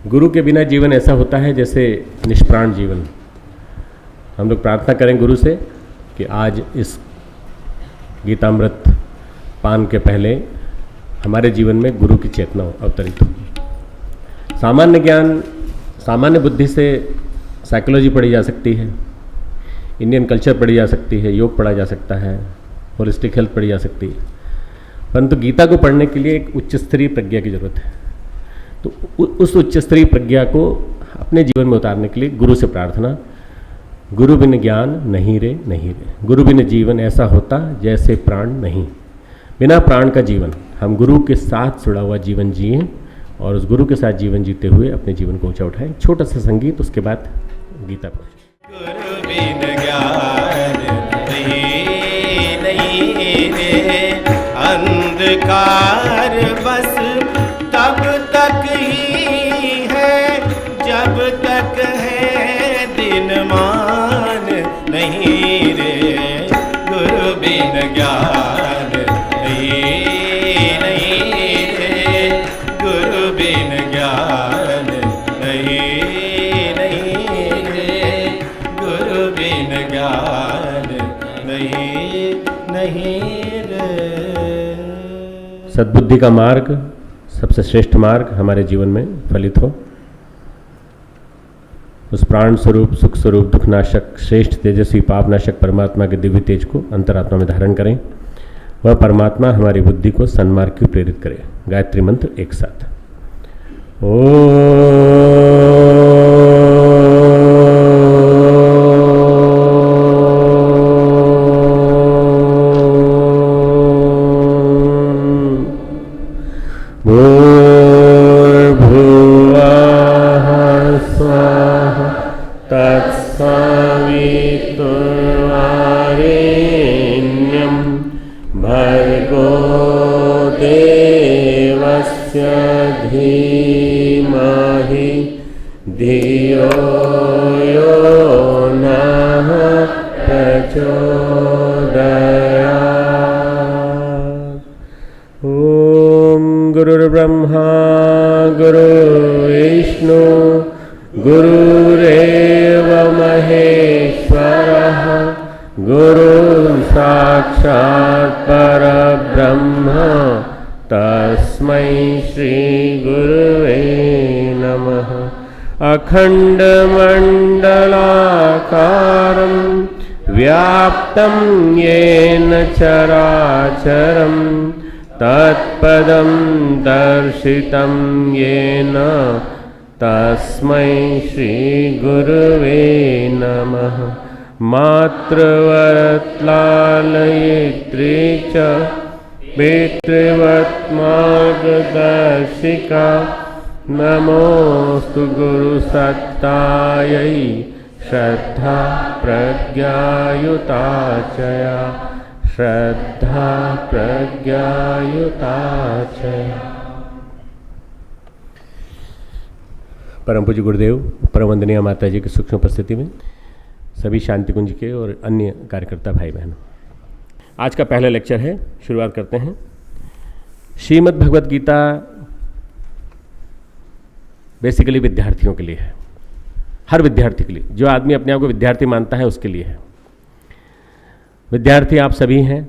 गुरु के बिना जीवन ऐसा होता है जैसे निष्प्राण जीवन। हम लोग प्रार्थना करें गुरु से कि आज इस गीतामृत पान के पहले हमारे जीवन में गुरु की चेतना अवतरित हो। सामान्य ज्ञान, सामान्य बुद्धि से साइकोलॉजी पढ़ी जा सकती है, इंडियन कल्चर पढ़ी जा सकती है, योग पढ़ा जा सकता है, होलिस्टिक हेल्थ पढ़ी जा सकती है, परंतु गीता को पढ़ने के लिए एक उच्च स्तरीय प्रज्ञा की जरूरत है। तो उस उच्च स्तरीय प्रज्ञा को अपने जीवन में उतारने के लिए गुरु से प्रार्थना। गुरु बिन ज्ञान नहीं रे नहीं रे, गुरु बिन जीवन ऐसा होता जैसे प्राण नहीं। बिना प्राण का जीवन, हम गुरु के साथ जुड़ा हुआ जीवन जिए और उस गुरु के साथ जीवन जीते हुए अपने जीवन को ऊंचा उठाएं। छोटा सा संगीत, उसके बाद गीता पढ़ें। गुरु बिन ज्ञान नहीं रे, अंधकार बस तब तक ही है जब तक है दिन मान नहीं रे। गुरु बिन ज्ञान नहीं रे, गुरु बिन ज्ञान नहीं रे, गुरु बिन ज्ञान नहीं रे। सद्बुद्धि का मार्ग, सबसे श्रेष्ठ मार्ग हमारे जीवन में फलित हो। उस प्राण स्वरूप, सुख स्वरूप, दुखनाशक, श्रेष्ठ तेजस्वी पापनाशक परमात्मा के दिव्य तेज को अंतरात्मा में धारण करें। वह परमात्मा हमारी बुद्धि को सन्मार्ग की प्रेरित करे। गायत्री मंत्र एक साथ। गुरुर्ब्रह्मा गुरुर्विष्णु गुरुरेव महेश्वरः, गुरुः साक्षात् परब्रह्म तस्मै श्री गुरुवे नमः। अखण्डमण्डलाकारं व्याप्तं येन चराचरं, तत्पदं दर्शितं येन तस्मै श्री गुरुवे नमः। मातृवत्लालयित्री च पितृवत् मार्गदर्शिका, नमोस्तु गुरुसत्तायै श्रद्धा प्रज्ञायुता चया, श्रद्धा प्रज्ञायुता चया। परम पूज्य गुरुदेव, परम वंदनीय माता जी की सूक्ष्म उपस्थिति में सभी शांति कुंज के और अन्य कार्यकर्ता भाई बहनों, आज का पहला लेक्चर है। शुरुआत करते हैं। श्रीमद् भगवत गीता बेसिकली विद्यार्थियों के लिए है, हर विद्यार्थी के लिए। जो आदमी अपने आप को विद्यार्थी मानता है उसके लिए है। विद्यार्थी आप सभी हैं,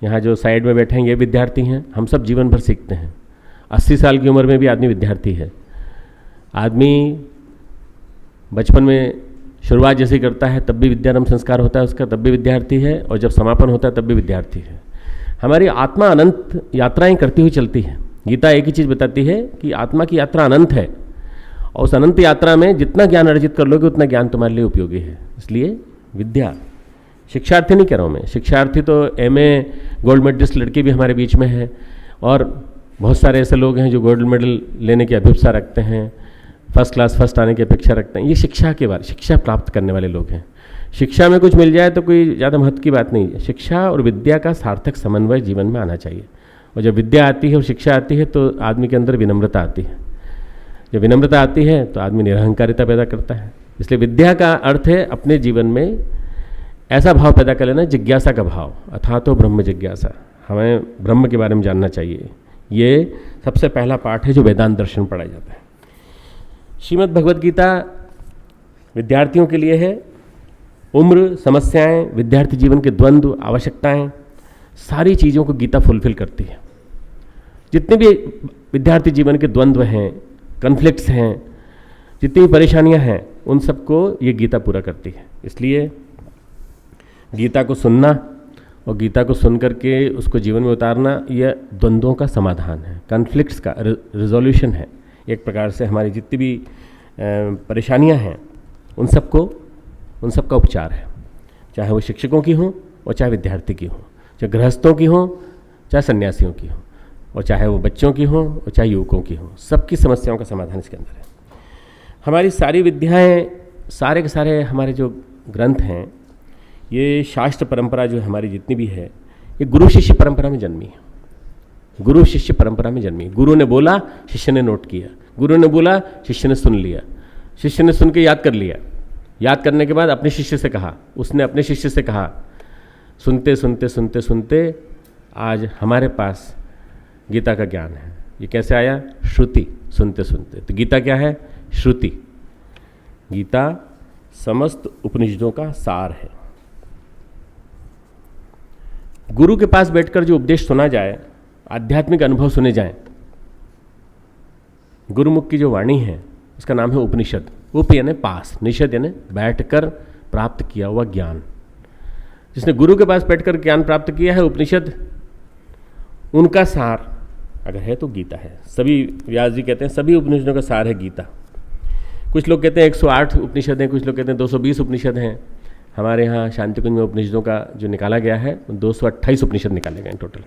यहाँ जो साइड में बैठे हैं ये विद्यार्थी हैं। हम सब जीवन भर सीखते हैं। 80 साल की उम्र में भी आदमी विद्यार्थी है। आदमी बचपन में शुरुआत जैसे करता है तब भी विद्यारंभ संस्कार होता है उसका, तब भी विद्यार्थी है, और जब समापन होता है तब भी विद्यार्थी है। हमारी आत्मा अनंत यात्राएं करती हुई चलती है। गीता एक ही चीज़ बताती है कि आत्मा की यात्रा अनंत है, और उस अनंत यात्रा में जितना ज्ञान अर्जित कर लोगे उतना ज्ञान तुम्हारे लिए उपयोगी है। इसलिए विद्या, शिक्षार्थी नहीं कह रहा हूँ मैं, शिक्षार्थी तो MA गोल्ड मेडलिस्ट लड़के भी हमारे बीच में हैं, और बहुत सारे ऐसे लोग हैं जो गोल्ड मेडल लेने की अभिप्सा रखते हैं, फर्स्ट क्लास फर्स्ट आने की अपेक्षा रखते हैं। ये शिक्षा के बारे, शिक्षा प्राप्त करने वाले लोग हैं। शिक्षा में कुछ मिल जाए तो कोई ज़्यादा महत्व की बात नहीं है। शिक्षा और विद्या का सार्थक समन्वय जीवन में आना चाहिए, और जब विद्या आती है और शिक्षा आती है तो आदमी के अंदर विनम्रता आती है। जब विनम्रता आती है तो आदमी निरहंकारिता पैदा करता है। इसलिए विद्या का अर्थ है अपने जीवन में ऐसा भाव पैदा कर लेना, जिज्ञासा का भाव, अथा तो ब्रह्म जिज्ञासा। हमें ब्रह्म के बारे में जानना चाहिए। ये सबसे पहला पाठ है जो वेदांत दर्शन पढ़ाया जाता है। श्रीमद् भगवद गीता विद्यार्थियों के लिए है। उम्र, समस्याएं, विद्यार्थी जीवन के द्वंद्व, आवश्यकताएं, सारी चीज़ों को गीता फुलफिल करती है। जितने भी विद्यार्थी जीवन के द्वंद्व हैं, कन्फ्लिक्ट्स हैं, जितनी भी परेशानियां हैं, उन सबको ये गीता पूरा करती है। इसलिए गीता को सुनना और गीता को सुन करके उसको जीवन में उतारना, यह द्वंद्वों का समाधान है, कन्फ्लिक्ट्स का रिजोल्यूशन है। एक प्रकार से हमारी जितनी भी परेशानियां हैं उन सबका उपचार है, चाहे वो शिक्षकों की हों और चाहे विद्यार्थी की हों, चाहे गृहस्थों की हों चाहे सन्यासियों की हों, और चाहे वो बच्चों की हों और चाहे युवकों की हों, सबकी समस्याओं का समाधान इसके अंदर है। हमारी सारी विद्याएं, सारे के सारे हमारे जो ग्रंथ हैं, ये शास्त्र परंपरा जो हमारी जितनी भी है, ये गुरु शिष्य परंपरा में जन्मी है। गुरु शिष्य परंपरा में जन्मी। गुरु ने बोला, शिष्य ने नोट किया, गुरु ने बोला, शिष्य ने सुन लिया, शिष्य ने सुन के याद कर लिया, याद करने के बाद अपने शिष्य से कहा, उसने अपने शिष्य से कहा, सुनते सुनते सुनते सुनते आज हमारे पास गीता का ज्ञान है। ये कैसे आया? श्रुति, सुनते सुनते। तो गीता क्या है? श्रुति। गीता समस्त उपनिषदों का सार है। गुरु के पास बैठकर जो उपदेश सुना जाए, आध्यात्मिक अनुभव सुने जाएं, गुरुमुख की जो वाणी है उसका नाम है उपनिषद। उप यानी पास, निषद यानी बैठकर प्राप्त किया हुआ ज्ञान। जिसने गुरु के पास बैठकर ज्ञान प्राप्त किया है, उपनिषद उनका सार अगर है तो गीता है। सभी, व्यास जी कहते हैं सभी उपनिषदों का सार है गीता। कुछ लोग कहते हैं 108 उपनिषद हैं, कुछ लोग कहते हैं 220 उपनिषद हैं। हमारे यहाँ शांतिकुंज में उपनिषदों का जो निकाला गया है 228 उपनिषद निकाले गए हैं टोटल।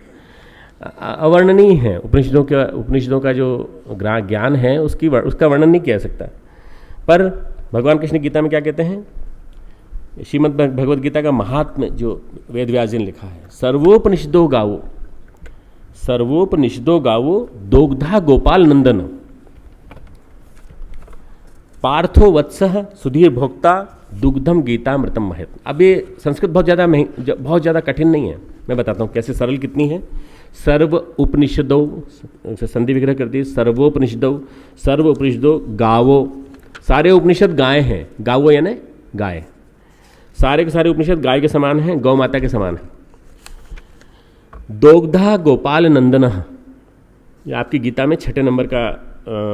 अवर्णनीय है उपनिषदों का जो ज्ञान है उसका वर्णन नहीं किया जा सकता। पर भगवान कृष्ण गीता में क्या कहते हैं? श्रीमद् भगवद गीता का महात्म्य जो वेद व्यास जी ने लिखा है, सर्वोपनिषदो गावो दोग्धा गोपाल नंदन पार्थो वत्सः सुधीर भोक्ता दुग्धम गीता मृतम महत। अब ये संस्कृत बहुत ज़्यादा कठिन नहीं है, मैं बताता हूँ कैसे सरल कितनी है। सर्व उपनिषदो से संधि विग्रह करती है, सर्व उपनिषदो गावो, सारे उपनिषद गाय हैं। गावो यानी गाय, सारे के सारे उपनिषद गाय के समान हैं, गौ माता के समान है। दोग्धा गोपाल नंदन, ये आपकी गीता में 6 नंबर का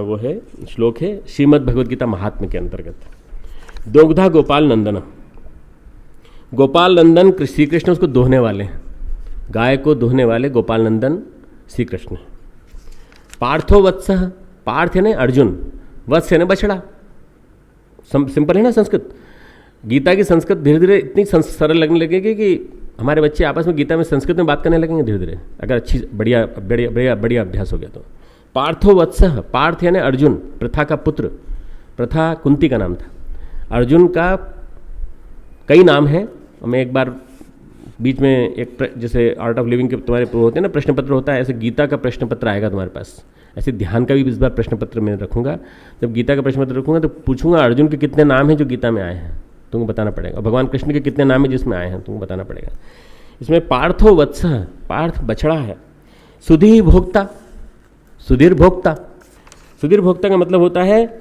वो है श्लोक है, श्रीमद् भगवद गीता महात्म्य के अंतर्गत। दोग्धा गोपाल नंदन, गोपाल नंदन श्री कृष्ण उसको दोहने वाले हैं, गाय को दोहने वाले गोपाल नंदन श्री कृष्ण। पार्थो वत्सः, पार्थ यानी अर्जुन, वत्स यानी बछड़ा। सिंपल है ना संस्कृत। गीता की संस्कृत धीरे धीरे इतनी सरल लगने लगेगी कि हमारे बच्चे आपस में गीता में संस्कृत में बात करने लगेंगे धीरे धीरे, अगर अच्छी बढ़िया अभ्यास हो गया तो। पार्थो वत्सः, पार्थ यानी अर्जुन, प्रथा का पुत्र, प्रथा कुंती का नाम था। अर्जुन का कई नाम हैं। मैं एक बार बीच में एक जैसे आर्ट ऑफ लिविंग के तुम्हारे होते हैं ना, प्रश्न पत्र होता है, ऐसे गीता का प्रश्न पत्र आएगा तुम्हारे पास। ऐसे ध्यान का भी इस बार प्रश्न पत्र मैं रखूंगा। जब गीता का प्रश्न पत्र रखूंगा तो पूछूंगा अर्जुन के कितने नाम हैं जो गीता में आए हैं, तुमको बताना पड़ेगा। और भगवान कृष्ण के कितने नाम हैं जिसमें आए हैं, तुमको बताना पड़ेगा। इसमें पार्थो वत्सः, पार्थ बछड़ा है। सुधी भोक्ता, सुधीर भोक्ता, सुधीर भोक्ता का मतलब होता है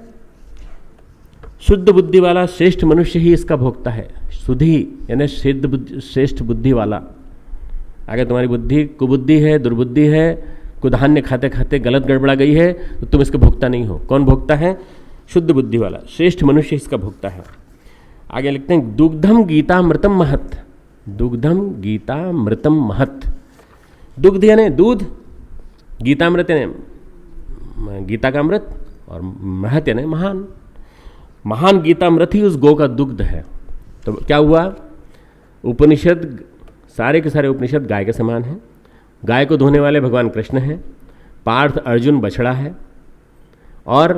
शुद्ध बुद्धि वाला श्रेष्ठ मनुष्य ही इसका भोक्ता है। सुधी यानी श्रेष्ठ बुद्धि वाला। अगर तुम्हारी बुद्धि कुबुद्धि है, दुर्बुद्धि है, कुधान्य खाते खाते गलत गड़बड़ा गई है, तो तुम इसके भोक्ता नहीं हो। कौन भोक्ता है? शुद्ध बुद्धि वाला श्रेष्ठ मनुष्य इसका भोक्ता है। आगे लिखते हैं दुग्धम गीता मृतम महत, दुग्धम गीता मृतम महत। दुग्ध यानी दूध, गीतामृत यानी गीता का अमृत, और महत यानी महान। महान गीतामृत ही उस गौ का दुग्ध है। तो क्या हुआ? उपनिषद, सारे के सारे उपनिषद गाय के समान हैं। गाय को धोने वाले भगवान कृष्ण हैं, पार्थ अर्जुन बछड़ा है, और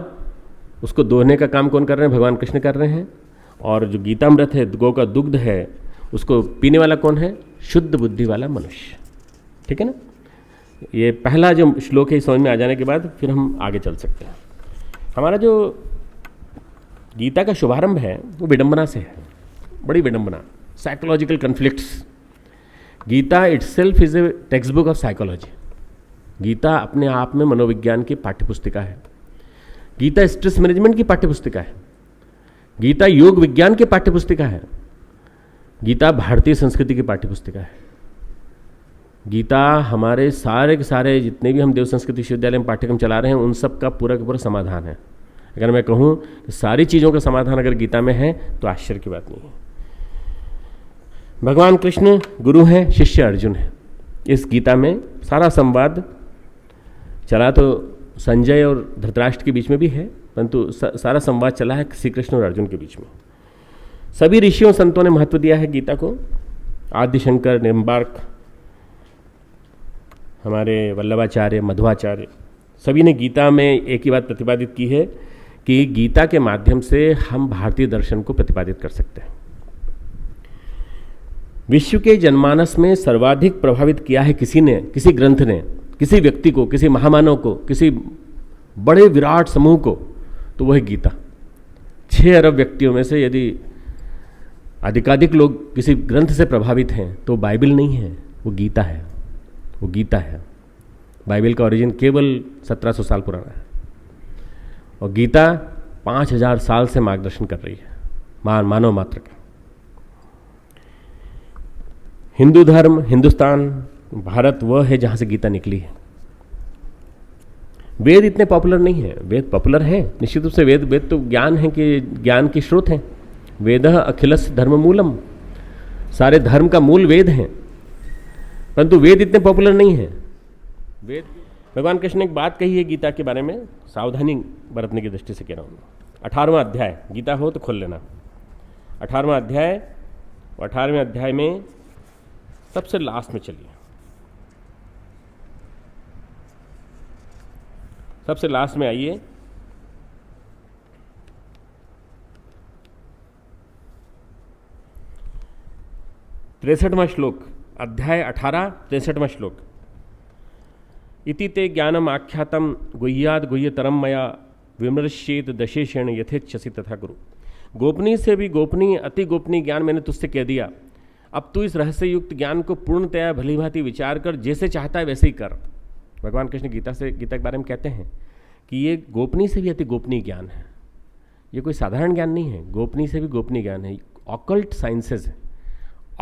उसको दोहने का काम कौन कर रहे हैं? भगवान कृष्ण कर रहे हैं। और जो गीतामृत है, गौ का दुग्ध है, उसको पीने वाला कौन है? शुद्ध बुद्धि वाला मनुष्य। ठीक है ना? ये पहला जो श्लोक है, समझ में आ जाने के बाद फिर हम आगे चल सकते हैं। हमारा जो गीता का शुभारंभ है वो विडंबना से है, बड़ी विडंबना, psychological conflicts. Gita itself is a text book of psychology. Gita अपने आप में मनोविज्ञान की पाठ्यपुस्तिका है। गीता स्ट्रेस मैनेजमेंट की पाठ्यपुस्तिका है, गीता योग विज्ञान की पाठ्यपुस्तिका है, गीता भारतीय संस्कृति की पाठ्यपुस्तिका है। गीता हमारे सारे के सारे जितने भी हम देव संस्कृत विश्वविद्यालय में पाठ्यक्रम चला रहे हैं उन सब का पूरा का पूरा समाधान है। अगर मैं कहूँ कि सारी चीज़ों का समाधान अगर गीता में है तो आश्चर्य की बात नहीं है। भगवान कृष्ण गुरु हैं, शिष्य अर्जुन है। इस गीता में सारा संवाद चला तो संजय और धृतराष्ट्र के बीच में भी है, परंतु सारा संवाद चला है श्री कृष्ण और अर्जुन के बीच में। सभी ऋषियों संतों ने महत्व दिया है गीता को। आदि शंकर, निम्बार्क, हमारे वल्लभाचार्य, मध्वाचार्य, सभी ने गीता में एक ही बात प्रतिपादित की है कि गीता के माध्यम से हम भारतीय दर्शन को प्रतिपादित कर सकते हैं। विश्व के जनमानस में सर्वाधिक प्रभावित किया है किसी ने, किसी ग्रंथ ने, किसी व्यक्ति को, किसी महामानव को, किसी बड़े विराट समूह को, तो वह है गीता। 6 अरब व्यक्तियों में से यदि अधिकाधिक लोग किसी ग्रंथ से प्रभावित हैं तो बाइबल नहीं है, वो गीता है। वो गीता है। बाइबल का ओरिजिन केवल 1700 साल पुराना है और गीता 5000 साल से मार्गदर्शन कर रही है मानव मात्र का। हिंदू धर्म, हिंदुस्तान, भारत वह है जहाँ से गीता निकली है। वेद इतने पॉपुलर नहीं है, वेद पॉपुलर है निश्चित रूप से। वेद तो ज्ञान है कि ज्ञान के स्रोत हैं। वेदः अखिलस्य धर्म मूलम, सारे धर्म का मूल वेद हैं, परंतु वेद इतने पॉपुलर नहीं है। वेद, भगवान कृष्ण ने एक बात कही है गीता के बारे में, सावधानी बरतने की दृष्टि से कह रहा हूँ। 18वां अध्याय, गीता हो तो खोल लेना। 18वां अध्याय, 18वें अध्याय में सबसे लास्ट में चलिए, सबसे लास्ट में आइए। तिरसठवां श्लोक, अध्याय 18, 63वां श्लोक। इति ते ज्ञानम आख्यातम गुह्याद गुह्यतरम मया विमर्शेत दशेषेण यथेच्छसि तथा गुरु। गोपनीय से भी गोपनीय, अति गोपनीय ज्ञान मैंने तुझसे कह दिया। अब तू इस रहस्य युक्त ज्ञान को पूर्णतया भली भांति विचार कर, जैसे चाहता है वैसे ही कर। भगवान कृष्ण गीता के बारे में कहते हैं कि ये गोपनीय से भी अति गोपनीय ज्ञान है। ये कोई साधारण ज्ञान नहीं है, गोपनीय से भी गोपनीय ज्ञान है। ऑकल्ट साइंसेज है,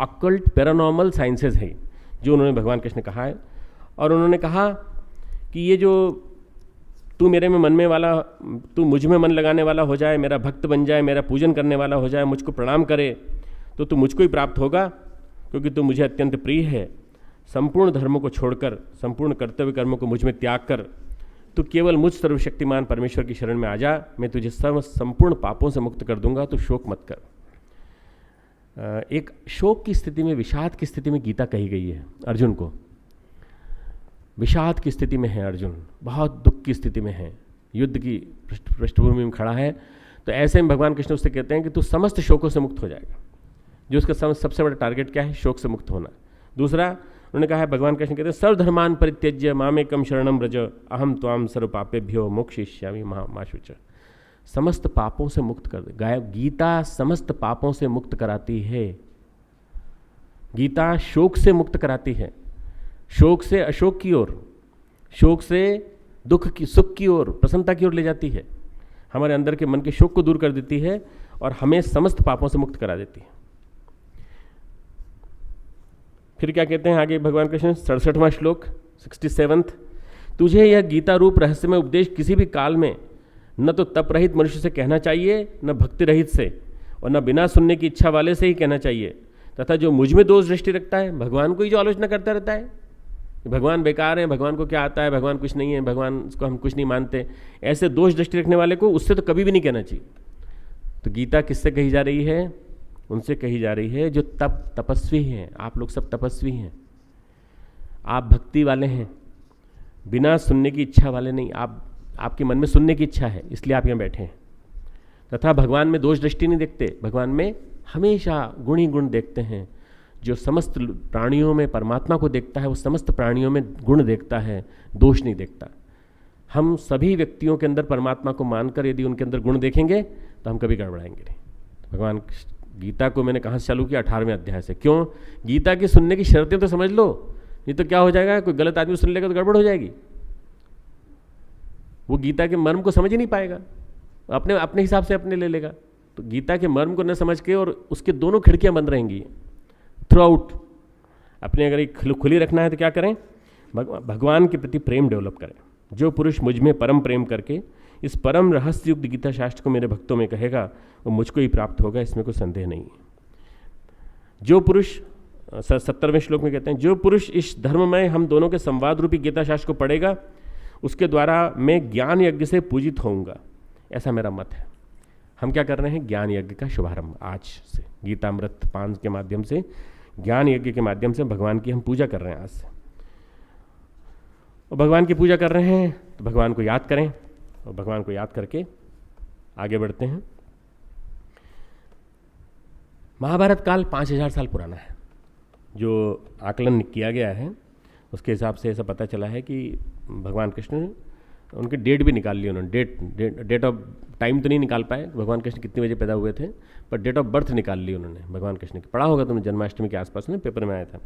ऑकल्ट पैरानॉर्मल साइंसेज है जो उन्होंने भगवान कृष्ण ने कहा है। और उन्होंने कहा कि ये जो तू मेरे में मन में वाला, तू मुझ में मन लगाने वाला हो जाए, मेरा भक्त बन जाए, मेरा पूजन करने वाला हो जाए, मुझको प्रणाम करे, तो तू मुझको ही प्राप्त होगा, क्योंकि तू मुझे अत्यंत प्रिय है। संपूर्ण धर्मों को छोड़कर, संपूर्ण कर्तव्य कर्मों को मुझ में त्याग कर तू केवल मुझ सर्वशक्तिमान परमेश्वर की शरण में आ जा, मैं तुझे संपूर्ण पापों से मुक्त कर दूंगा, तो शोक मत कर। एक शोक की स्थिति में, विषाद की स्थिति में गीता कही गई है अर्जुन को। विषाद की स्थिति में है अर्जुन, बहुत दुख की स्थिति में है, युद्ध की पृष्ठभूमि में खड़ा है। तो ऐसे में भगवान कृष्ण उससे कहते हैं कि तू समस्त शोकों से मुक्त हो जाएगा। जो उसका सबसे बड़ा टारगेट क्या है? शोक से मुक्त होना। दूसरा उन्होंने कहा है, भगवान कृष्ण कहते हैं सर्वधर्मान परित्यज्य मामेकम शरणम व्रज अहम त्वाम सर्व पापेभ्यो मोक्षयिष्यामि मा शुच। समस्त पापों से मुक्त कर दे। गीता समस्त पापों से मुक्त कराती है। गीता शोक से मुक्त कराती है, शोक से अशोक की ओर, शोक से दुख की, सुख की ओर, प्रसन्नता की ओर ले जाती है। हमारे अंदर के मन के शोक को दूर कर देती है और हमें समस्त पापों से मुक्त करा देती है। फिर क्या कहते हैं आगे भगवान कृष्ण, 67वां श्लोक, 67th। तुझे यह गीता रूप रहस्यमय उपदेश किसी भी काल में न तो तप रहित मनुष्य से कहना चाहिए, न भक्ति रहित से, और न बिना सुनने की इच्छा वाले से ही कहना चाहिए। तथा जो मुझ में दोष दृष्टि रखता है, भगवान को ही जो आलोचना करता रहता है, भगवान बेकार है, भगवान को क्या आता है, भगवान कुछ नहीं है, भगवान को हम कुछ नहीं मानते, ऐसे दोष दृष्टि रखने वाले को उससे तो कभी भी नहीं कहना चाहिए। तो गीता किससे कही जा रही है? उनसे कही जा रही है जो तपस्वी हैं। आप लोग सब तपस्वी हैं, आप भक्ति वाले हैं, बिना सुनने की इच्छा वाले नहीं। आपके मन में सुनने की इच्छा है, इसलिए आप यहाँ बैठे हैं। तथा भगवान में दोष दृष्टि नहीं देखते, भगवान में हमेशा गुण ही गुण देखते हैं। जो समस्त प्राणियों में परमात्मा को देखता है, वो समस्त प्राणियों में गुण देखता है, दोष नहीं देखता। हम सभी व्यक्तियों के अंदर परमात्मा को मानकर यदि उनके अंदर गुण देखेंगे तो हम कभी गड़बड़ाएंगे नहीं। भगवान गीता को मैंने कहाँ से चालू किया? 18वें अध्याय से। क्यों? गीता की सुनने की शर्तें तो समझ लो, नहीं तो क्या हो जाएगा, कोई गलत आदमी सुन लेगा तो गड़बड़ हो जाएगी। वो गीता के मर्म को समझ ही नहीं पाएगा, अपने अपने हिसाब से अपने ले लेगा। तो गीता के मर्म को न समझ के, और उसके दोनों खिड़कियां बंद रहेंगी थ्रू आउट। अपने अगर एक खुली रखना है तो क्या करें, भगवान के प्रति प्रेम डेवलप करें। जो पुरुष मुझ में परम प्रेम करके इस परम रहस्य युक्त गीता शास्त्र को मेरे भक्तों में कहेगा, वो मुझको ही प्राप्त होगा, इसमें कोई संदेह नहीं है। जो पुरुष 70वें श्लोक में कहते हैं, जो पुरुष इस धर्म में हम दोनों के संवाद रूपी गीता शास्त्र को पढ़ेगा, उसके द्वारा मैं ज्ञान यज्ञ से पूजित होऊंगा, ऐसा मेरा मत है। हम क्या कर रहे हैं, ज्ञान यज्ञ का शुभारंभ आज से गीतामृत पान के माध्यम से, ज्ञान यज्ञ के माध्यम से भगवान की हम पूजा कर रहे हैं आज से। और भगवान की पूजा कर रहे हैं तो भगवान को याद करें, और भगवान को याद करके आगे बढ़ते हैं। महाभारत काल 5000 साल पुराना है। जो आकलन किया गया है उसके हिसाब से ऐसा पता चला है कि भगवान कृष्ण ने उनके डेट भी निकाल ली उन्होंने। डेट ऑफ टाइम तो नहीं निकाल पाए भगवान कृष्ण कितने बजे पैदा हुए थे, पर डेट ऑफ बर्थ निकाल ली उन्होंने भगवान कृष्ण की। पढ़ा होगा तुमने, जन्माष्टमी के आसपास में पेपर में आया था।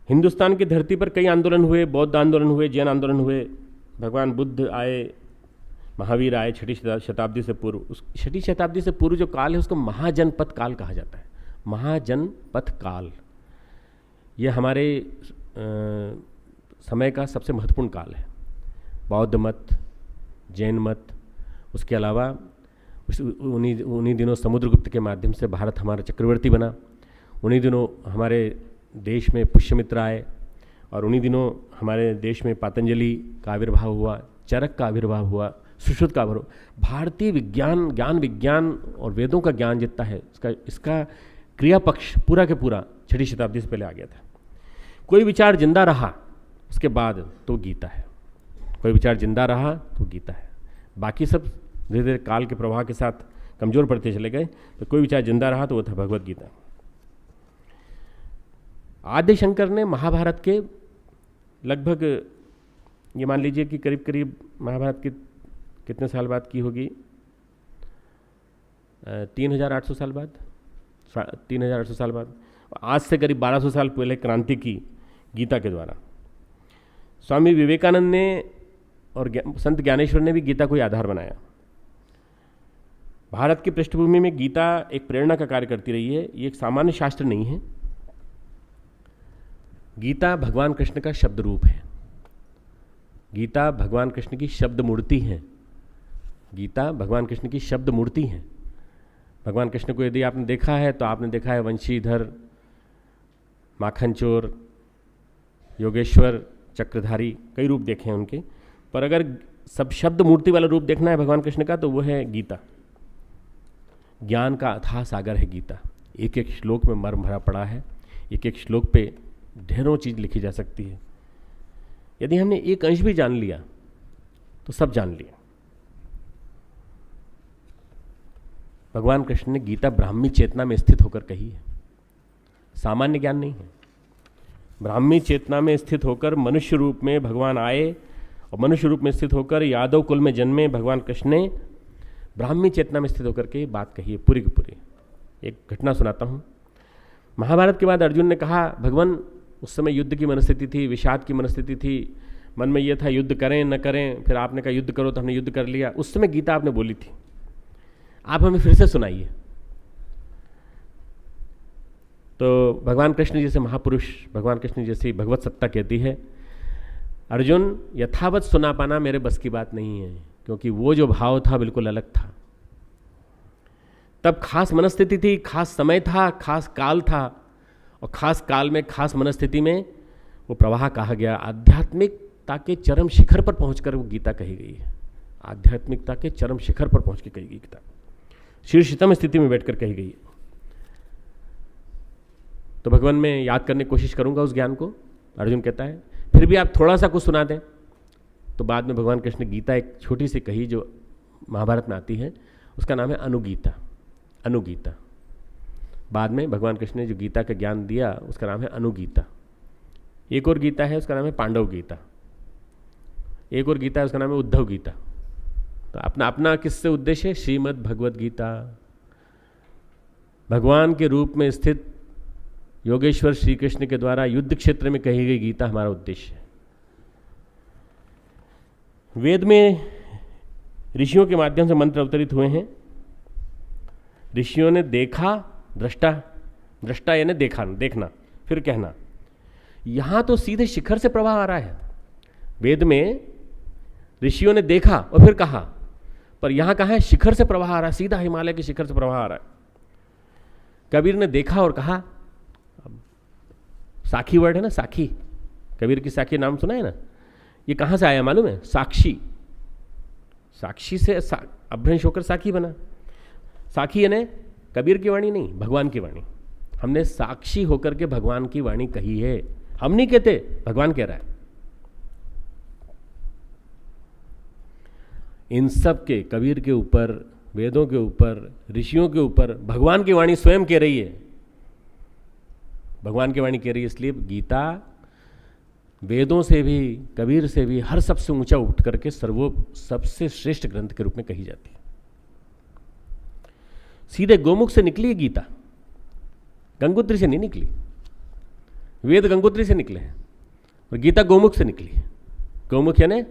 हिंदुस्तान की धरती पर कई आंदोलन हुए, बौद्ध आंदोलन हुए, जैन आंदोलन हुए। भगवान बुद्ध आए, महावीर आए 6ठी शताब्दी से पूर्व। उस 6ठी शताब्दी से पूर्व जो काल है उसको महाजनपथ काल कहा जाता है। महाजनपथ काल यह हमारे समय का सबसे महत्वपूर्ण काल है। बौद्ध मत, जैन मत, उसके अलावा उन्हीं दिनों समुद्रगुप्त के माध्यम से भारत हमारा चक्रवर्ती बना। उन्हीं दिनों हमारे देश में पुष्यमित्र आए, और उन्हीं दिनों हमारे देश में पातंजलि का आविर्भाव हुआ, चरक का आविर्भाव हुआ, सुश्रुत का आविर्भाव। भारतीय ज्ञान विज्ञान और वेदों का ज्ञान जितना है इसका क्रिया पक्ष पूरा के पूरा 6ठी शताब्दी से पहले आ गया था। कोई विचार जिंदा रहा उसके बाद तो गीता है, कोई विचार जिंदा रहा तो गीता है। बाकी सब धीरे धीरे काल के प्रवाह के साथ कमजोर पड़ते चले गए, तो कोई विचार जिंदा रहा तो वो था भगवत गीता। आदि शंकर ने महाभारत के लगभग ये मान लीजिए कि करीब करीब महाभारत की कितने साल बाद की होगी, 3800 साल बाद, 3800 साल बाद। आज से करीब 1200 साल पहले क्रांति की गीता के द्वारा। स्वामी विवेकानंद ने और संत ज्ञानेश्वर ने भी गीता को आधार बनाया। भारत की पृष्ठभूमि में गीता एक प्रेरणा का कार्य करती रही है। ये एक सामान्य शास्त्र नहीं है। गीता भगवान कृष्ण का शब्द रूप है। गीता भगवान कृष्ण की शब्द मूर्ति है। गीता भगवान कृष्ण की शब्द मूर्ति है। भगवान कृष्ण को यदि आपने देखा है तो आपने देखा है वंशीधर, माखन चोर, योगेश्वर, चक्रधारी, कई रूप देखे हैं उनके। पर अगर सब शब्द मूर्ति वाला रूप देखना है भगवान कृष्ण का तो वो है गीता। ज्ञान का अथाह सागर है गीता। एक एक श्लोक में मर्म भरा पड़ा है। एक एक श्लोक पे ढेरों चीज लिखी जा सकती है। यदि हमने एक अंश भी जान लिया तो सब जान लिया। भगवान कृष्ण ने गीता ब्राह्मी चेतना में स्थित होकर कही है, सामान्य ज्ञान नहीं है। ब्राह्मी चेतना में स्थित होकर मनुष्य रूप में भगवान आए, और मनुष्य रूप में स्थित होकर यादव कुल में जन्मे भगवान कृष्ण ने ब्राह्मी चेतना में स्थित होकर के बात कही है पूरी की पूरी। एक घटना सुनाता हूँ। महाभारत के बाद अर्जुन ने कहा, भगवान उस समय युद्ध की मनस्थिति थी, विषाद की मनस्थिति थी, मन में यह था युद्ध करें न करें। फिर आपने कहा युद्ध करो, तो हमने युद्ध कर लिया। उस समय गीता आपने बोली थी, आप हमें फिर से सुनाइए। तो भगवान कृष्ण जैसे महापुरुष, भगवान कृष्ण जैसी भगवत सत्ता कहती है, अर्जुन यथावत सुना पाना मेरे बस की बात नहीं है, क्योंकि वो जो भाव था बिल्कुल अलग था। तब खास मनस्थिति थी, खास समय था, खास काल था, और खास काल में खास मनस्थिति में वो प्रवाह कहा गया। आध्यात्मिकता के चरम शिखर पर पहुंचकर वो गीता कही गई है। आध्यात्मिकता के चरम शिखर पर पहुंच के कही गई गीता, शीर्षतम स्थिति में बैठकर कही गई है। तो भगवान मैं याद करने की कोशिश करूंगा उस ज्ञान को। अर्जुन कहता है फिर भी आप थोड़ा सा कुछ सुना दें। तो बाद में भगवान कृष्ण ने गीता एक छोटी सी कही जो महाभारत में आती है, उसका नाम है अनुगीता। अनुगीता बाद में भगवान कृष्ण ने जो गीता का ज्ञान दिया उसका नाम है अनुगीता। एक और गीता है उसका नाम है पांडव गीता। एक और गीता है उसका नाम है उद्धव गीता। तो अपना अपना किससे उद्देश्य है? श्रीमद् भगवद गीता। भगवान के रूप में स्थित योगेश्वर श्री कृष्ण के द्वारा युद्ध क्षेत्र में कही गई गीता हमारा उद्देश्य है। वेद में ऋषियों के माध्यम से मंत्र अवतरित हुए हैं। ऋषियों ने देखा, दृष्टा, दृष्टा यानी देखा, देखना, फिर कहना। यहां तो सीधे शिखर से प्रवाह आ रहा है। वेद में ऋषियों ने देखा और फिर कहा, पर यहां कहा है शिखर से प्रवाह आ रहा है, सीधा हिमालय के शिखर से प्रवाह आ रहा है। कबीर ने देखा और कहा। साखी वर्ड है ना, साखी, कबीर की साखी नाम सुना है ना, ये कहां से आया मालूम है? साक्षी, साक्षी से अभ्रंश होकर साखी बना। साखी यानी कबीर की वाणी नहीं, भगवान की वाणी। हमने साक्षी होकर के भगवान की वाणी कही है, हम नहीं कहते, भगवान कह रहा है। इन सब के, कबीर के ऊपर, वेदों के ऊपर, ऋषियों के ऊपर भगवान की वाणी स्वयं कह रही है। भगवान की वाणी कह रही है, इसलिए गीता वेदों से भी, कबीर से भी, हर सबसे ऊंचा उठ करके सबसे श्रेष्ठ ग्रंथ के रूप में कही जाती है। सीधे गोमुख से निकली है गीता, गंगोत्री से नहीं निकली। वेद गंगोत्री से निकले हैं और गीता गोमुख से निकली है। गोमुख यानी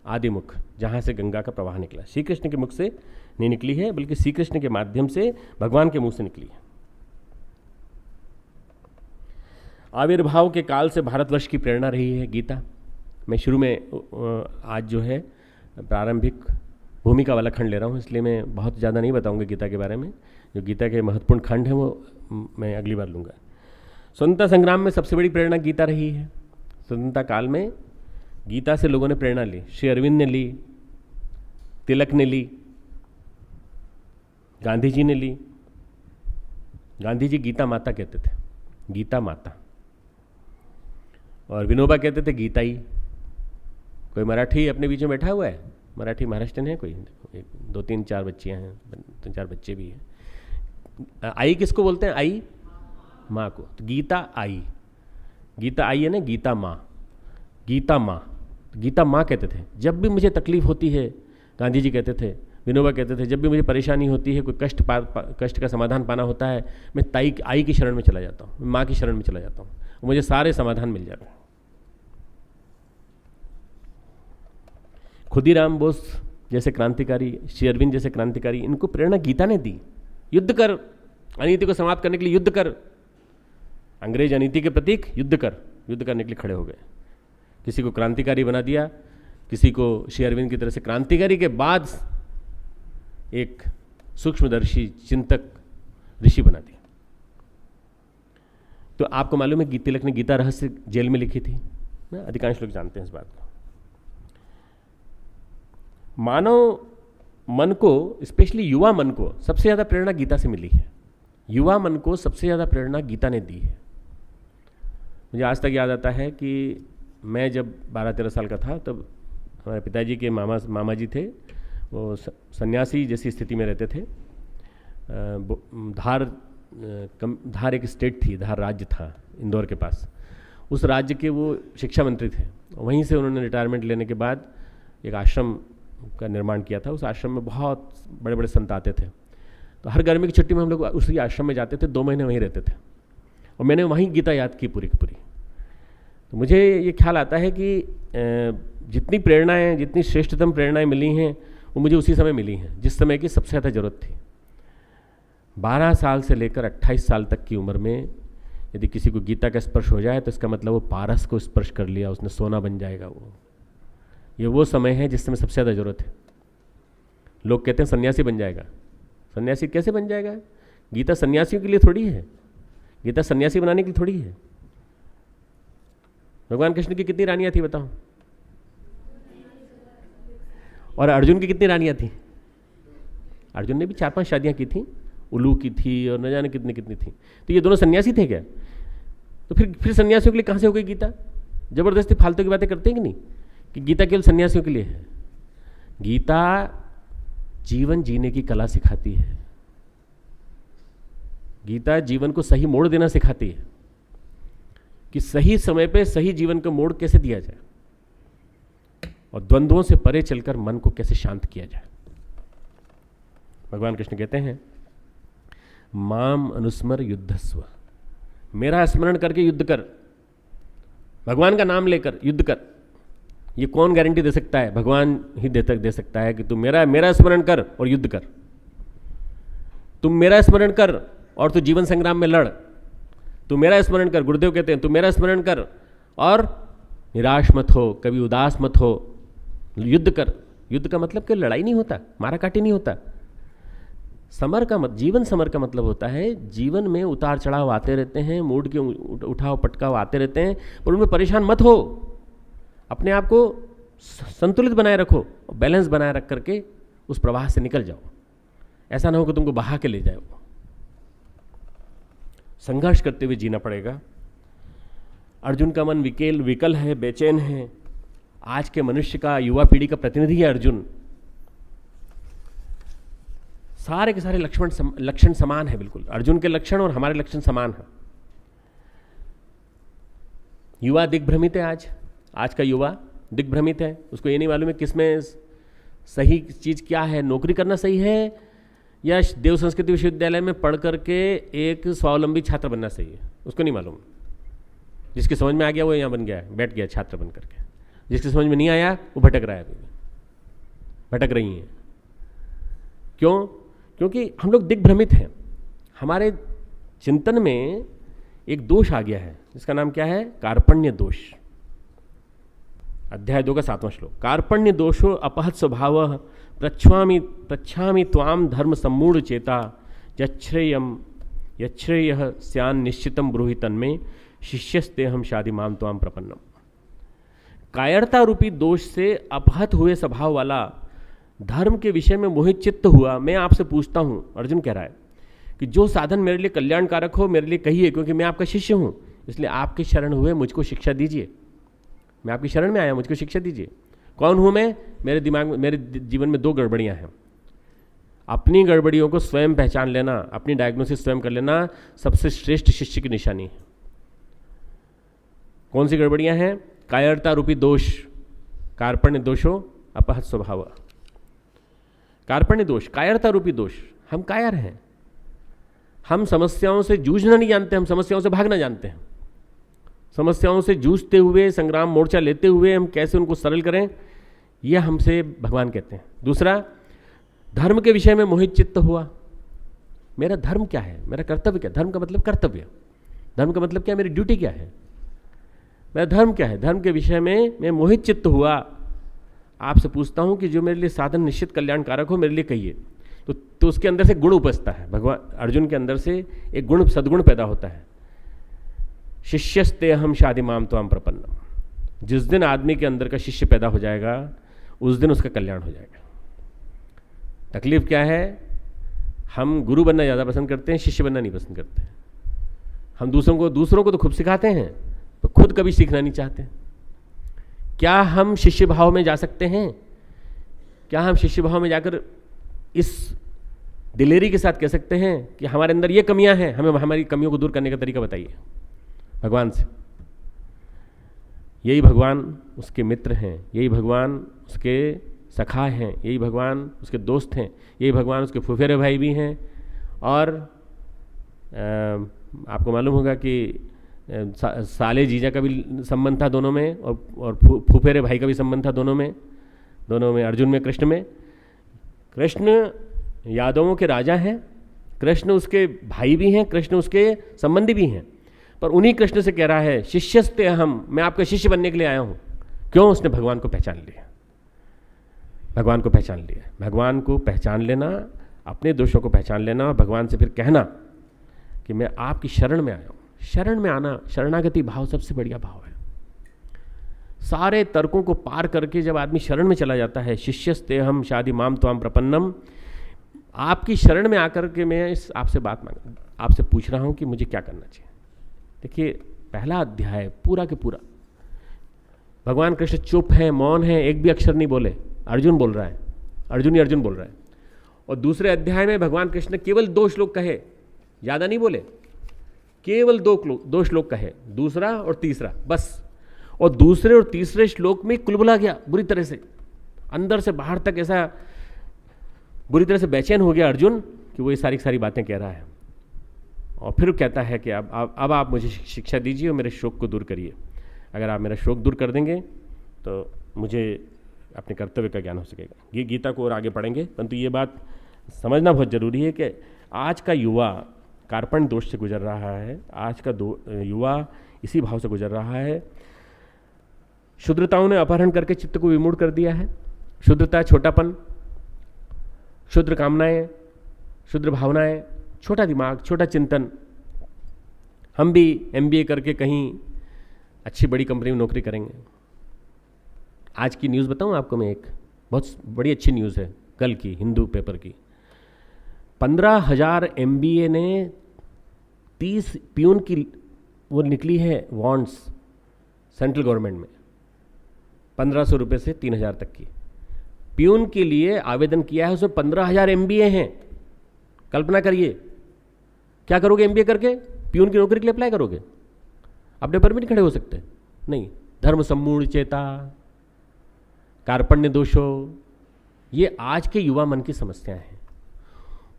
आदिमुख, जहां से गंगा का प्रवाह निकला। श्री कृष्ण के मुख से नहीं निकली है, बल्कि श्री कृष्ण के माध्यम से भगवान के मुंह से निकली है। आविर्भाव के काल से भारतवर्ष की प्रेरणा रही है गीता। मैं शुरू में आज जो है प्रारंभिक भूमिका वाला खंड ले रहा हूँ, इसलिए मैं बहुत ज़्यादा नहीं बताऊंगा गीता के बारे में। जो गीता के महत्वपूर्ण खंड हैं वो मैं अगली बार लूँगा। स्वतंत्रता संग्राम में सबसे बड़ी प्रेरणा गीता रही है। स्वतंत्रता काल में गीता से लोगों ने प्रेरणा ली। श्री अरविंद ने ली, तिलक ने ली, गांधी जी ने ली। गांधी जी गीता माता कहते थे, गीता माता। और विनोबा कहते थे गीताई। कोई मराठी अपने बीच में बैठा हुआ है? मराठी महाराष्ट्र है कोई? दो तीन चार बच्चियां हैं, तीन चार बच्चे भी हैं। आई किसको बोलते हैं? आई, माँ को। तो गीता आई, गीता आई है ना, गीता माँ, गीता माँ, गीता माँ कहते थे। जब भी मुझे तकलीफ होती है, गांधी जी कहते थे, विनोबा कहते थे, जब भी मुझे परेशानी होती है, कोई कष्ट का समाधान पाना होता है, मैं आई की शरण में चला जाता हूँ, माँ की शरण में चला जाता हूँ, मुझे सारे समाधान मिल जाते हैं। खुदीराम बोस जैसे क्रांतिकारी, श्री अरविंद जैसे क्रांतिकारी, इनको प्रेरणा गीता ने दी। युद्ध कर, अनीति को समाप्त करने के लिए युद्ध कर। अंग्रेज अनीति के प्रतीक, युद्ध कर, युद्ध करने के लिए खड़े हो गए। किसी को क्रांतिकारी बना दिया, किसी को श्री अरविंद की तरह से क्रांतिकारी के बाद एक सूक्ष्मदर्शी चिंतक ऋषि बना दिया। तो आपको मालूम है तिलक ने गीता रहस्य जेल में लिखी थी ना, अधिकांश लोग जानते हैं इस बात को। मानव मन को, स्पेशली युवा मन को सबसे ज़्यादा प्रेरणा गीता से मिली है। युवा मन को सबसे ज़्यादा प्रेरणा गीता ने दी है। मुझे आज तक याद आता है कि मैं जब 12-13 साल का था, तब हमारे पिताजी के मामा जी थे, वो सन्यासी जैसी स्थिति में रहते थे। धार एक स्टेट थी, धार राज्य था इंदौर के पास। उस राज्य के वो शिक्षा मंत्री थे। वहीं से उन्होंने रिटायरमेंट लेने के बाद एक आश्रम का निर्माण किया था। उस आश्रम में बहुत बड़े बड़े संत आते थे। तो हर गर्मी की छुट्टी में हम लोग उसी आश्रम में जाते थे, 2 महीने वहीं रहते थे, और मैंने वहीं गीता याद की पूरी की पूरी। तो मुझे ये ख्याल आता है कि जितनी प्रेरणाएँ, जितनी श्रेष्ठतम प्रेरणाएँ मिली हैं, वो मुझे उसी समय मिली हैं जिस समय की सबसे ज़्यादा ज़रूरत थी। 12 साल से लेकर 28 साल तक की उम्र में यदि किसी को गीता का स्पर्श हो जाए तो इसका मतलब वो पारस को स्पर्श कर लिया, उसने सोना बन जाएगा। वो समय है जिस समय सबसे ज़्यादा ज़रूरत है। लोग कहते हैं सन्यासी बन जाएगा। सन्यासी कैसे बन जाएगा? गीता सन्यासियों के लिए थोड़ी है, गीता सन्यासी बनाने के लिए थोड़ी है। भगवान कृष्ण की कितनी रानियां थी बताओ? और अर्जुन की कितनी रानियां थी? अर्जुन ने भी 4-5 शादियां की थी, उल्लू की थी और न जाने कितनी कितनी थी। तो ये दोनों सन्यासी थे क्या? तो फिर सन्यासियों के लिए कहाँ से हो गई गीता? जबरदस्ती फालतू की बातें करते हैं कि नहीं, कि गीता केवल सन्यासियों के लिए है। गीता जीवन जीने की कला सिखाती है। गीता जीवन को सही मोड़ देना सिखाती है कि सही समय पे सही जीवन का मोड़ कैसे दिया जाए और द्वंद्वों से परे चलकर मन को कैसे शांत किया जाए। भगवान कृष्ण कहते हैं, माम अनुस्मर युद्धस्व, मेरा स्मरण करके युद्ध कर, भगवान का नाम लेकर युद्ध कर। ये कौन गारंटी दे सकता है? भगवान ही दे सकता है कि तुम मेरा स्मरण कर और युद्ध कर, तुम मेरा स्मरण कर और तू जीवन संग्राम में लड़, तू मेरा स्मरण कर, गुरुदेव कहते हैं, तू मेरा स्मरण कर और निराश मत हो, कभी उदास मत हो, युद्ध कर। युद्ध का मतलब कि लड़ाई नहीं होता, मारा काटी नहीं होता। जीवन समर का मतलब होता है जीवन में उतार चढ़ाव आते रहते हैं, मूड के उठाव पटकाव आते रहते हैं, पर उनमें परेशान मत हो। अपने आप को संतुलित बनाए रखो, बैलेंस बनाए रख करके उस प्रवाह से निकल जाओ। ऐसा ना हो कि तुमको बहा के ले जाए। संघर्ष करते हुए जीना पड़ेगा। अर्जुन का मन विकल है, बेचैन है। आज के मनुष्य का, युवा पीढ़ी का प्रतिनिधि है अर्जुन। सारे के सारे लक्षण समान है, बिल्कुल अर्जुन के लक्षण और हमारे लक्षण समान है। युवा दिग्भ्रमित है। आज का युवा दिग्भ्रमित है। उसको ये नहीं मालूम है किसमें सही चीज क्या है, नौकरी करना सही है या देव संस्कृति विश्वविद्यालय में पढ़ करके एक स्वावलंबी छात्र बनना सही है, उसको नहीं मालूम। जिसकी समझ में आ गया वो यहाँ बन गया, बैठ गया छात्र बन करके। जिसकी समझ में नहीं आया वो भटक रहा है, अभी भटक रही हैं। क्यों? क्योंकि हम लोग दिग्भ्रमित हैं। हमारे चिंतन में एक दोष आ गया है, जिसका नाम क्या है? कार्पण्य दोष। अध्याय 2 का 7वां श्लोक। कार्पण्य दोषो अपहत स्वभाव प्रच्छामि त्वाम धर्म सम्मूढ़ चेता यच्छ्रेयः स्यान् निश्चितम ब्रूहि तन्मे शिष्यस्ते हम शादी माम त्वाम प्रपन्नम। कायरता रूपी दोष से अपहत हुए स्वभाव वाला, धर्म के विषय में मोहित चित्त हुआ मैं आपसे पूछता हूं, अर्जुन कह रहा है कि जो साधन मेरे लिए कल्याणकारक हो मेरे लिए कहिए, क्योंकि मैं आपका शिष्य हूं, इसलिए आपके शरण हुए, मुझको शिक्षा दीजिए। मैं आपकी शरण में आया, मुझको शिक्षा दीजिए। कौन हूं मैं? मेरे दिमाग में, मेरे जीवन में 2 गड़बड़ियां हैं। अपनी गड़बड़ियों को स्वयं पहचान लेना, अपनी डायग्नोसिस स्वयं कर लेना सबसे श्रेष्ठ शिष्य की निशानी है। कौन सी गड़बड़ियां हैं? कायरता रूपी दोष, कार्पण्य दोषो अपहत स्वभाव। कार्पण्य दोष, कायरता रूपी दोष। हम कायर हैं। हम समस्याओं से जूझना नहीं जानते, हम समस्याओं से भागना जानते हैं। समस्याओं से जूझते हुए, संग्राम मोर्चा लेते हुए हम कैसे उनको सरल करें, यह हमसे भगवान कहते हैं। दूसरा, धर्म के विषय में मोहित चित्त हुआ। मेरा धर्म क्या है, मेरा कर्तव्य क्या? धर्म का मतलब कर्तव्य। धर्म का मतलब क्या? मेरी ड्यूटी क्या है, मेरा धर्म क्या है? धर्म के विषय में मैं मोहित चित्त हुआ। आपसे पूछता हूं कि जो मेरे लिए साधन निश्चित कल्याणकारक हो मेरे लिए कहिए। तो उसके अंदर से गुण उपजता है। भगवान अर्जुन के अंदर से एक गुण, सद्गुण पैदा होता है। शिष्यस्ते हम शादी माम त्वाम प्रपन्नम। जिस दिन आदमी के अंदर का शिष्य पैदा हो जाएगा उस दिन उसका कल्याण हो जाएगा। तकलीफ क्या है? हम गुरु बनना ज़्यादा पसंद करते हैं, शिष्य बनना नहीं पसंद करते। हम दूसरों को तो खूब सिखाते हैं, पर खुद कभी सीखना नहीं चाहते। क्या हम शिष्य भाव में जा सकते हैं? क्या हम शिष्य भाव में जाकर इस दिलेरी के साथ कह सकते हैं कि हमारे अंदर ये कमियां हैं, हमें हमारी कमियों को दूर करने का तरीका बताइए भगवान से? यही भगवान उसके मित्र हैं, यही भगवान उसके सखा हैं, यही भगवान उसके दोस्त हैं, यही भगवान उसके फुफेरे भाई भी हैं। और आपको मालूम होगा कि साले जीजा का भी संबंध था दोनों में, और फुफेरे भाई का भी संबंध था दोनों में, अर्जुन में, कृष्ण में। कृष्ण यादवों के राजा हैं, कृष्ण उसके भाई भी हैं, कृष्ण उसके संबंधी भी हैं। पर उन्हीं कृष्ण से कह रहा है शिष्यस्ते अहम्, मैं आपका शिष्य बनने के लिए आया हूं। क्यों? उसने भगवान को पहचान लिया। भगवान को पहचान लिया। भगवान को पहचान लेना, अपने दोषों को पहचान लेना, और भगवान से फिर कहना कि मैं आपकी शरण में आया हूं। शरण में आना, शरणागति भाव सबसे बढ़िया भाव है। सारे तर्कों को पार करके जब आदमी शरण में चला जाता है, शिष्यस्ते हम शादी माम त्वाम प्रपन्नम, आपकी शरण में आकर के मैं आपसे पूछ रहा हूं कि मुझे क्या करना चाहिए। देखिए, पहला अध्याय पूरा के पूरा भगवान कृष्ण चुप है, मौन है, एक भी अक्षर नहीं बोले। अर्जुन बोल रहा है, अर्जुन ही अर्जुन बोल रहा है। और दूसरे अध्याय में भगवान कृष्ण केवल 2 श्लोक कहे, ज़्यादा नहीं बोले, केवल 2 श्लोक कहे, दूसरा और तीसरा बस। और दूसरे और तीसरे श्लोक में कुलबुला गया बुरी तरह से, अंदर से बाहर तक ऐसा बुरी तरह से बेचैन हो गया अर्जुन कि वो ये सारी बातें कह रहा है। और फिर कहता है कि अब आप मुझे शिक्षा दीजिए और मेरे शोक को दूर करिए। अगर आप मेरा शोक दूर कर देंगे तो मुझे अपने कर्तव्य का ज्ञान हो सकेगा। ये गीता को और आगे पढ़ेंगे, परंतु ये बात समझना बहुत ज़रूरी है कि आज का युवा कार्पण्य दोष से गुजर रहा है, आज का युवा इसी भाव से गुजर रहा है। शुद्रताओं ने अपहरण करके चित्त को विमूढ़ कर दिया है। शुद्रता छोटापन, शुद्र कामनाएं, शुद्र भावनाएं, छोटा दिमाग, छोटा चिंतन। हम भी MBA करके कहीं अच्छी बड़ी कंपनी में नौकरी करेंगे। आज की न्यूज़ बताऊं आपको मैं, एक बहुत बड़ी अच्छी न्यूज़ है कल की, हिंदू पेपर की। 15,000 MBA ने 30 पियून की वो निकली है वॉन्ड्स सेंट्रल गवर्नमेंट में, 1500 रुपये से 3,000 तक की। पियून के लिए आवेदन किया है, उसमें 15,000 MBA हैं। कल्पना करिए, क्या करोगे MBA करके? पियून की नौकरी के लिए अप्लाई करोगे? अपने पर भी नहीं खड़े हो सकते? नहीं। धर्म सम्मूढ़ चेता, कार्पण्य दोषो, ये आज के युवा मन की समस्याएं हैं।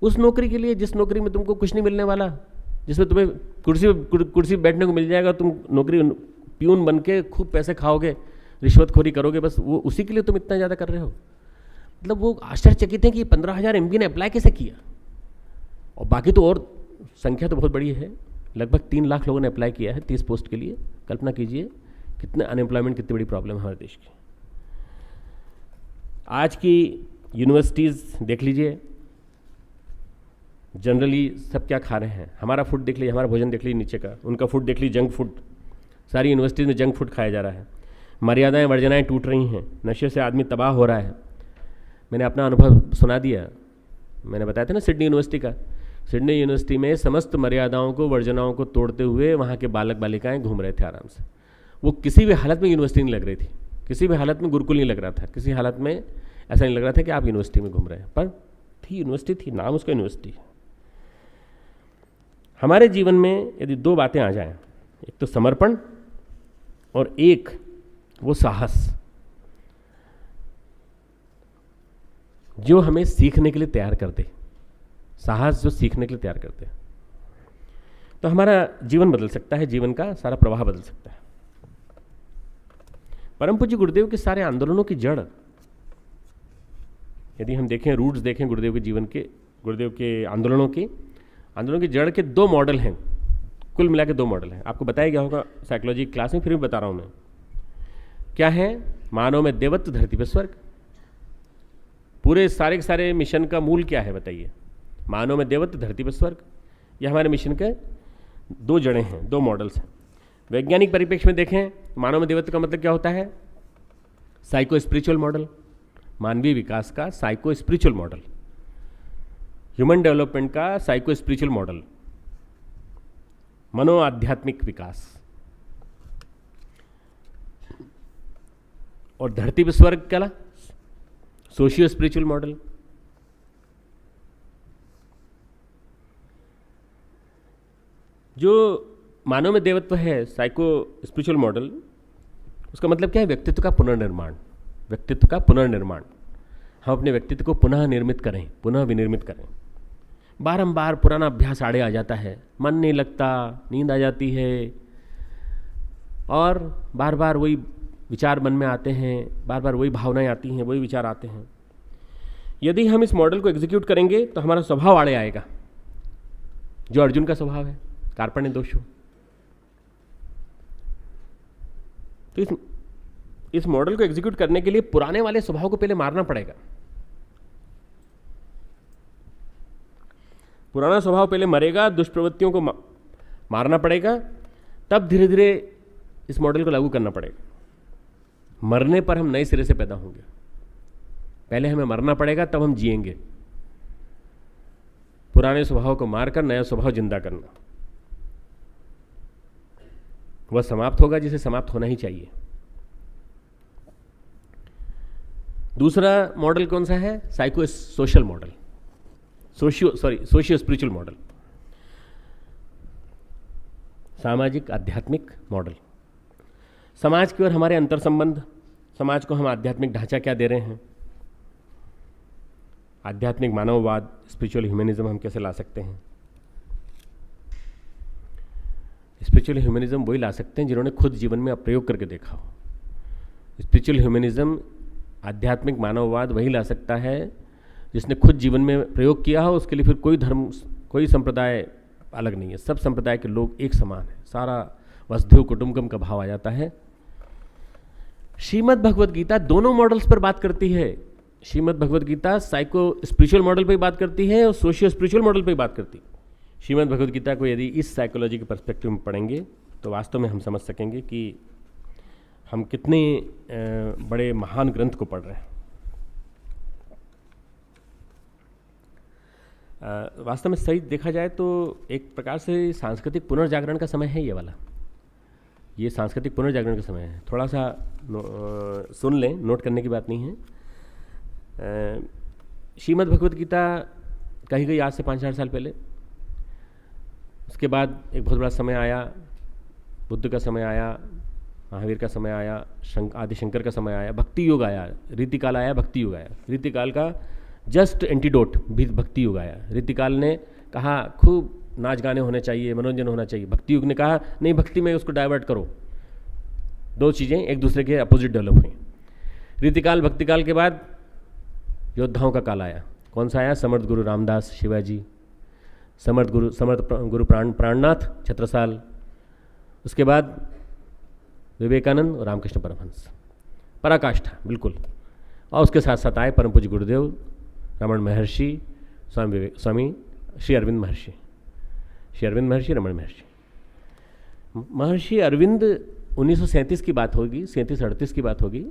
उस नौकरी के लिए जिस नौकरी में तुमको कुछ नहीं मिलने वाला, जिसमें तुम्हें कुर्सी बैठने को मिल जाएगा, तुम नौकरी पियून बन के खूब पैसे खाओगे, रिश्वतखोरी करोगे, बस वो उसी के लिए तुम इतना ज़्यादा कर रहे हो। मतलब वो आश्चर्यचकित हैं कि 15,000 MBA ने अप्लाई कैसे किया, और बाकी तो और संख्या तो बहुत बड़ी है। लगभग 3 लाख लोगों ने अप्लाई किया है 30 पोस्ट के लिए। कल्पना कीजिए कितने अनएम्प्लॉयमेंट, कितनी बड़ी प्रॉब्लम है हमारे देश की। आज की यूनिवर्सिटीज़ देख लीजिए, जनरली सब क्या खा रहे हैं। हमारा फूड देख लीजिए, हमारा भोजन देख लीजिए नीचे का, उनका फूड देख लीजिए, जंक फूड। सारी यूनिवर्सिटीज़ में जंक फूड खाया जा रहा है। मर्यादाएं वर्जनाएं टूट रही हैं, नशे से आदमी तबाह हो रहा है। मैंने अपना अनुभव सुना दिया, मैंने बताया था ना सिडनी यूनिवर्सिटी का। सिडनी यूनिवर्सिटी में समस्त मर्यादाओं को, वर्जनाओं को तोड़ते हुए वहाँ के बालक बालिकाएं घूम रहे थे आराम से। वो किसी भी हालत में यूनिवर्सिटी नहीं लग रही थी, किसी भी हालत में गुरुकुल नहीं लग रहा था, किसी हालत में ऐसा नहीं लग रहा था कि आप यूनिवर्सिटी में घूम रहे हैं, पर थी यूनिवर्सिटी, थी, नाम उसका यूनिवर्सिटी। हमारे जीवन में यदि 2 बातें आ जाएं, एक तो समर्पण और एक वो साहस जो हमें सीखने के लिए तैयार कर दे, साहस जो सीखने के लिए तैयार करते हैं, तो हमारा जीवन बदल सकता है, जीवन का सारा प्रवाह बदल सकता है। परम पूज्य गुरुदेव के सारे आंदोलनों की जड़, यदि हम देखें, रूट्स देखें गुरुदेव के जीवन के, गुरुदेव के आंदोलनों की जड़ के 2 मॉडल हैं, कुल मिला के 2 मॉडल हैं। आपको बताया गया होगा साइकोलॉजी क्लास में, फिर भी बता रहा हूं मैं। क्या है? मानव में देवत्व, धरती पर स्वर्ग। पूरे सारे के सारे मिशन का मूल क्या है बताइए? मानव में देवत्व, धरती पर स्वर्ग। ये हमारे मिशन के 2 जड़ें हैं, 2 मॉडल्स हैं। वैज्ञानिक परिप्रेक्ष्य में देखें, मानव में देवत्व का मतलब क्या होता है? साइको स्पिरिचुअल मॉडल, मानवीय विकास का psycho spiritual model, human development का साइको स्पिरिचुअल मॉडल, मनो आध्यात्मिक विकास। और धरती पर स्वर्ग क्या? Socio spiritual model. जो मानव में देवत्व है, साइको स्पिरिचुअल मॉडल, उसका मतलब क्या है? व्यक्तित्व का पुनर्निर्माण। व्यक्तित्व का पुनर्निर्माण, हम अपने व्यक्तित्व को पुनः निर्मित करें, पुनः विनिर्मित करें। बारंबार पुराना अभ्यास आड़े आ जाता है, मन नहीं लगता, नींद आ जाती है, और बार बार वही विचार मन में आते हैं, बार बार वही भावनाएं आती हैं, वही विचार आते हैं। यदि हम इस मॉडल को एग्जीक्यूट करेंगे तो हमारा स्वभाव आड़े आएगा, जो अर्जुन का स्वभाव है, कार्पण्य दोष हो। तो इस मॉडल को एग्जीक्यूट करने के लिए पुराने वाले स्वभाव को पहले मारना पड़ेगा। पुराना स्वभाव पहले मरेगा, दुष्प्रवृत्तियों को मारना पड़ेगा, तब धीरे धीरे इस मॉडल को लागू करना पड़ेगा। मरने पर हम नए सिरे से पैदा होंगे, पहले हमें मरना पड़ेगा, तब हम जिएंगे। पुराने स्वभाव को मारकर नया स्वभाव जिंदा करना, वह समाप्त होगा जिसे समाप्त होना ही चाहिए। दूसरा मॉडल कौन सा है? Psycho social model, socio spiritual model, सामाजिक आध्यात्मिक मॉडल। समाज की ओर हमारे अंतर संबंध, समाज को हम आध्यात्मिक ढांचा क्या दे रहे हैं, आध्यात्मिक मानववाद, स्पिरिचुअल ह्यूमनिज्म हम कैसे ला सकते हैं। स्पिरिचुअल ह्यूमनिज्म वही ला सकते हैं जिन्होंने खुद जीवन में प्रयोग करके देखा हो। स्पिरिचुअल ह्यूमनिज्म, आध्यात्मिक मानववाद वही ला सकता है जिसने खुद जीवन में प्रयोग किया हो। उसके लिए फिर कोई धर्म, कोई संप्रदाय अलग नहीं है, सब संप्रदाय के लोग एक समान है, सारा वसुधैव कुटुंबकम का भाव आ जाता है। श्रीमद् भगवद गीता दोनों मॉडल्स पर बात करती है। Shrimad Bhagavad Gita psycho spiritual model पर बात करती है और सोशियो स्पिरिचुअल मॉडल पर बात करती है। श्रीमद् भगवद गीता को यदि इस साइकोलॉजी के पर्सपेक्टिव में पढ़ेंगे तो वास्तव में हम समझ सकेंगे कि हम कितने बड़े महान ग्रंथ को पढ़ रहे हैं। वास्तव में सही देखा जाए तो एक प्रकार से सांस्कृतिक पुनर्जागरण का समय है ये वाला। ये सांस्कृतिक पुनर्जागरण का समय है। थोड़ा सा सुन लें, नोट करने की बात नहीं है। श्रीमद् भगवद गीता कही गई आज से 5,000 साल पहले। उसके बाद एक बहुत बड़ा समय आया, बुद्ध का समय आया, महावीर का समय आया, आदि शंकर का समय आया, भक्ति युग आया, रीतिकाल आया, भक्ति युग आया। रीतिकाल का जस्ट एंटीडोट भी भक्ति युग आया। रीतिकाल ने कहा खूब नाच गाने होने चाहिए, मनोरंजन होना चाहिए। भक्ति युग ने कहा नहीं, भक्ति में उसको डाइवर्ट करो। दो चीज़ें एक दूसरे के अपोजिट डेवलप हुई। रीतिकाल भक्तिकाल के बाद योद्धाओं का काल आया। कौन सा आया? समर्थ गुरु रामदास शिवाजी, समर्थ गुरु प्राणनाथ छत्रसाल। उसके बाद विवेकानंद और रामकृष्ण परमहंस, पराकाष्ठा बिल्कुल। और उसके साथ साथ आए परम पूज्य गुरुदेव, रमण महर्षि, स्वामी श्री अरविंद महर्षि, रमण महर्षि। महर्षि अरविंद 1937 की बात होगी, 37-38 की बात होगी।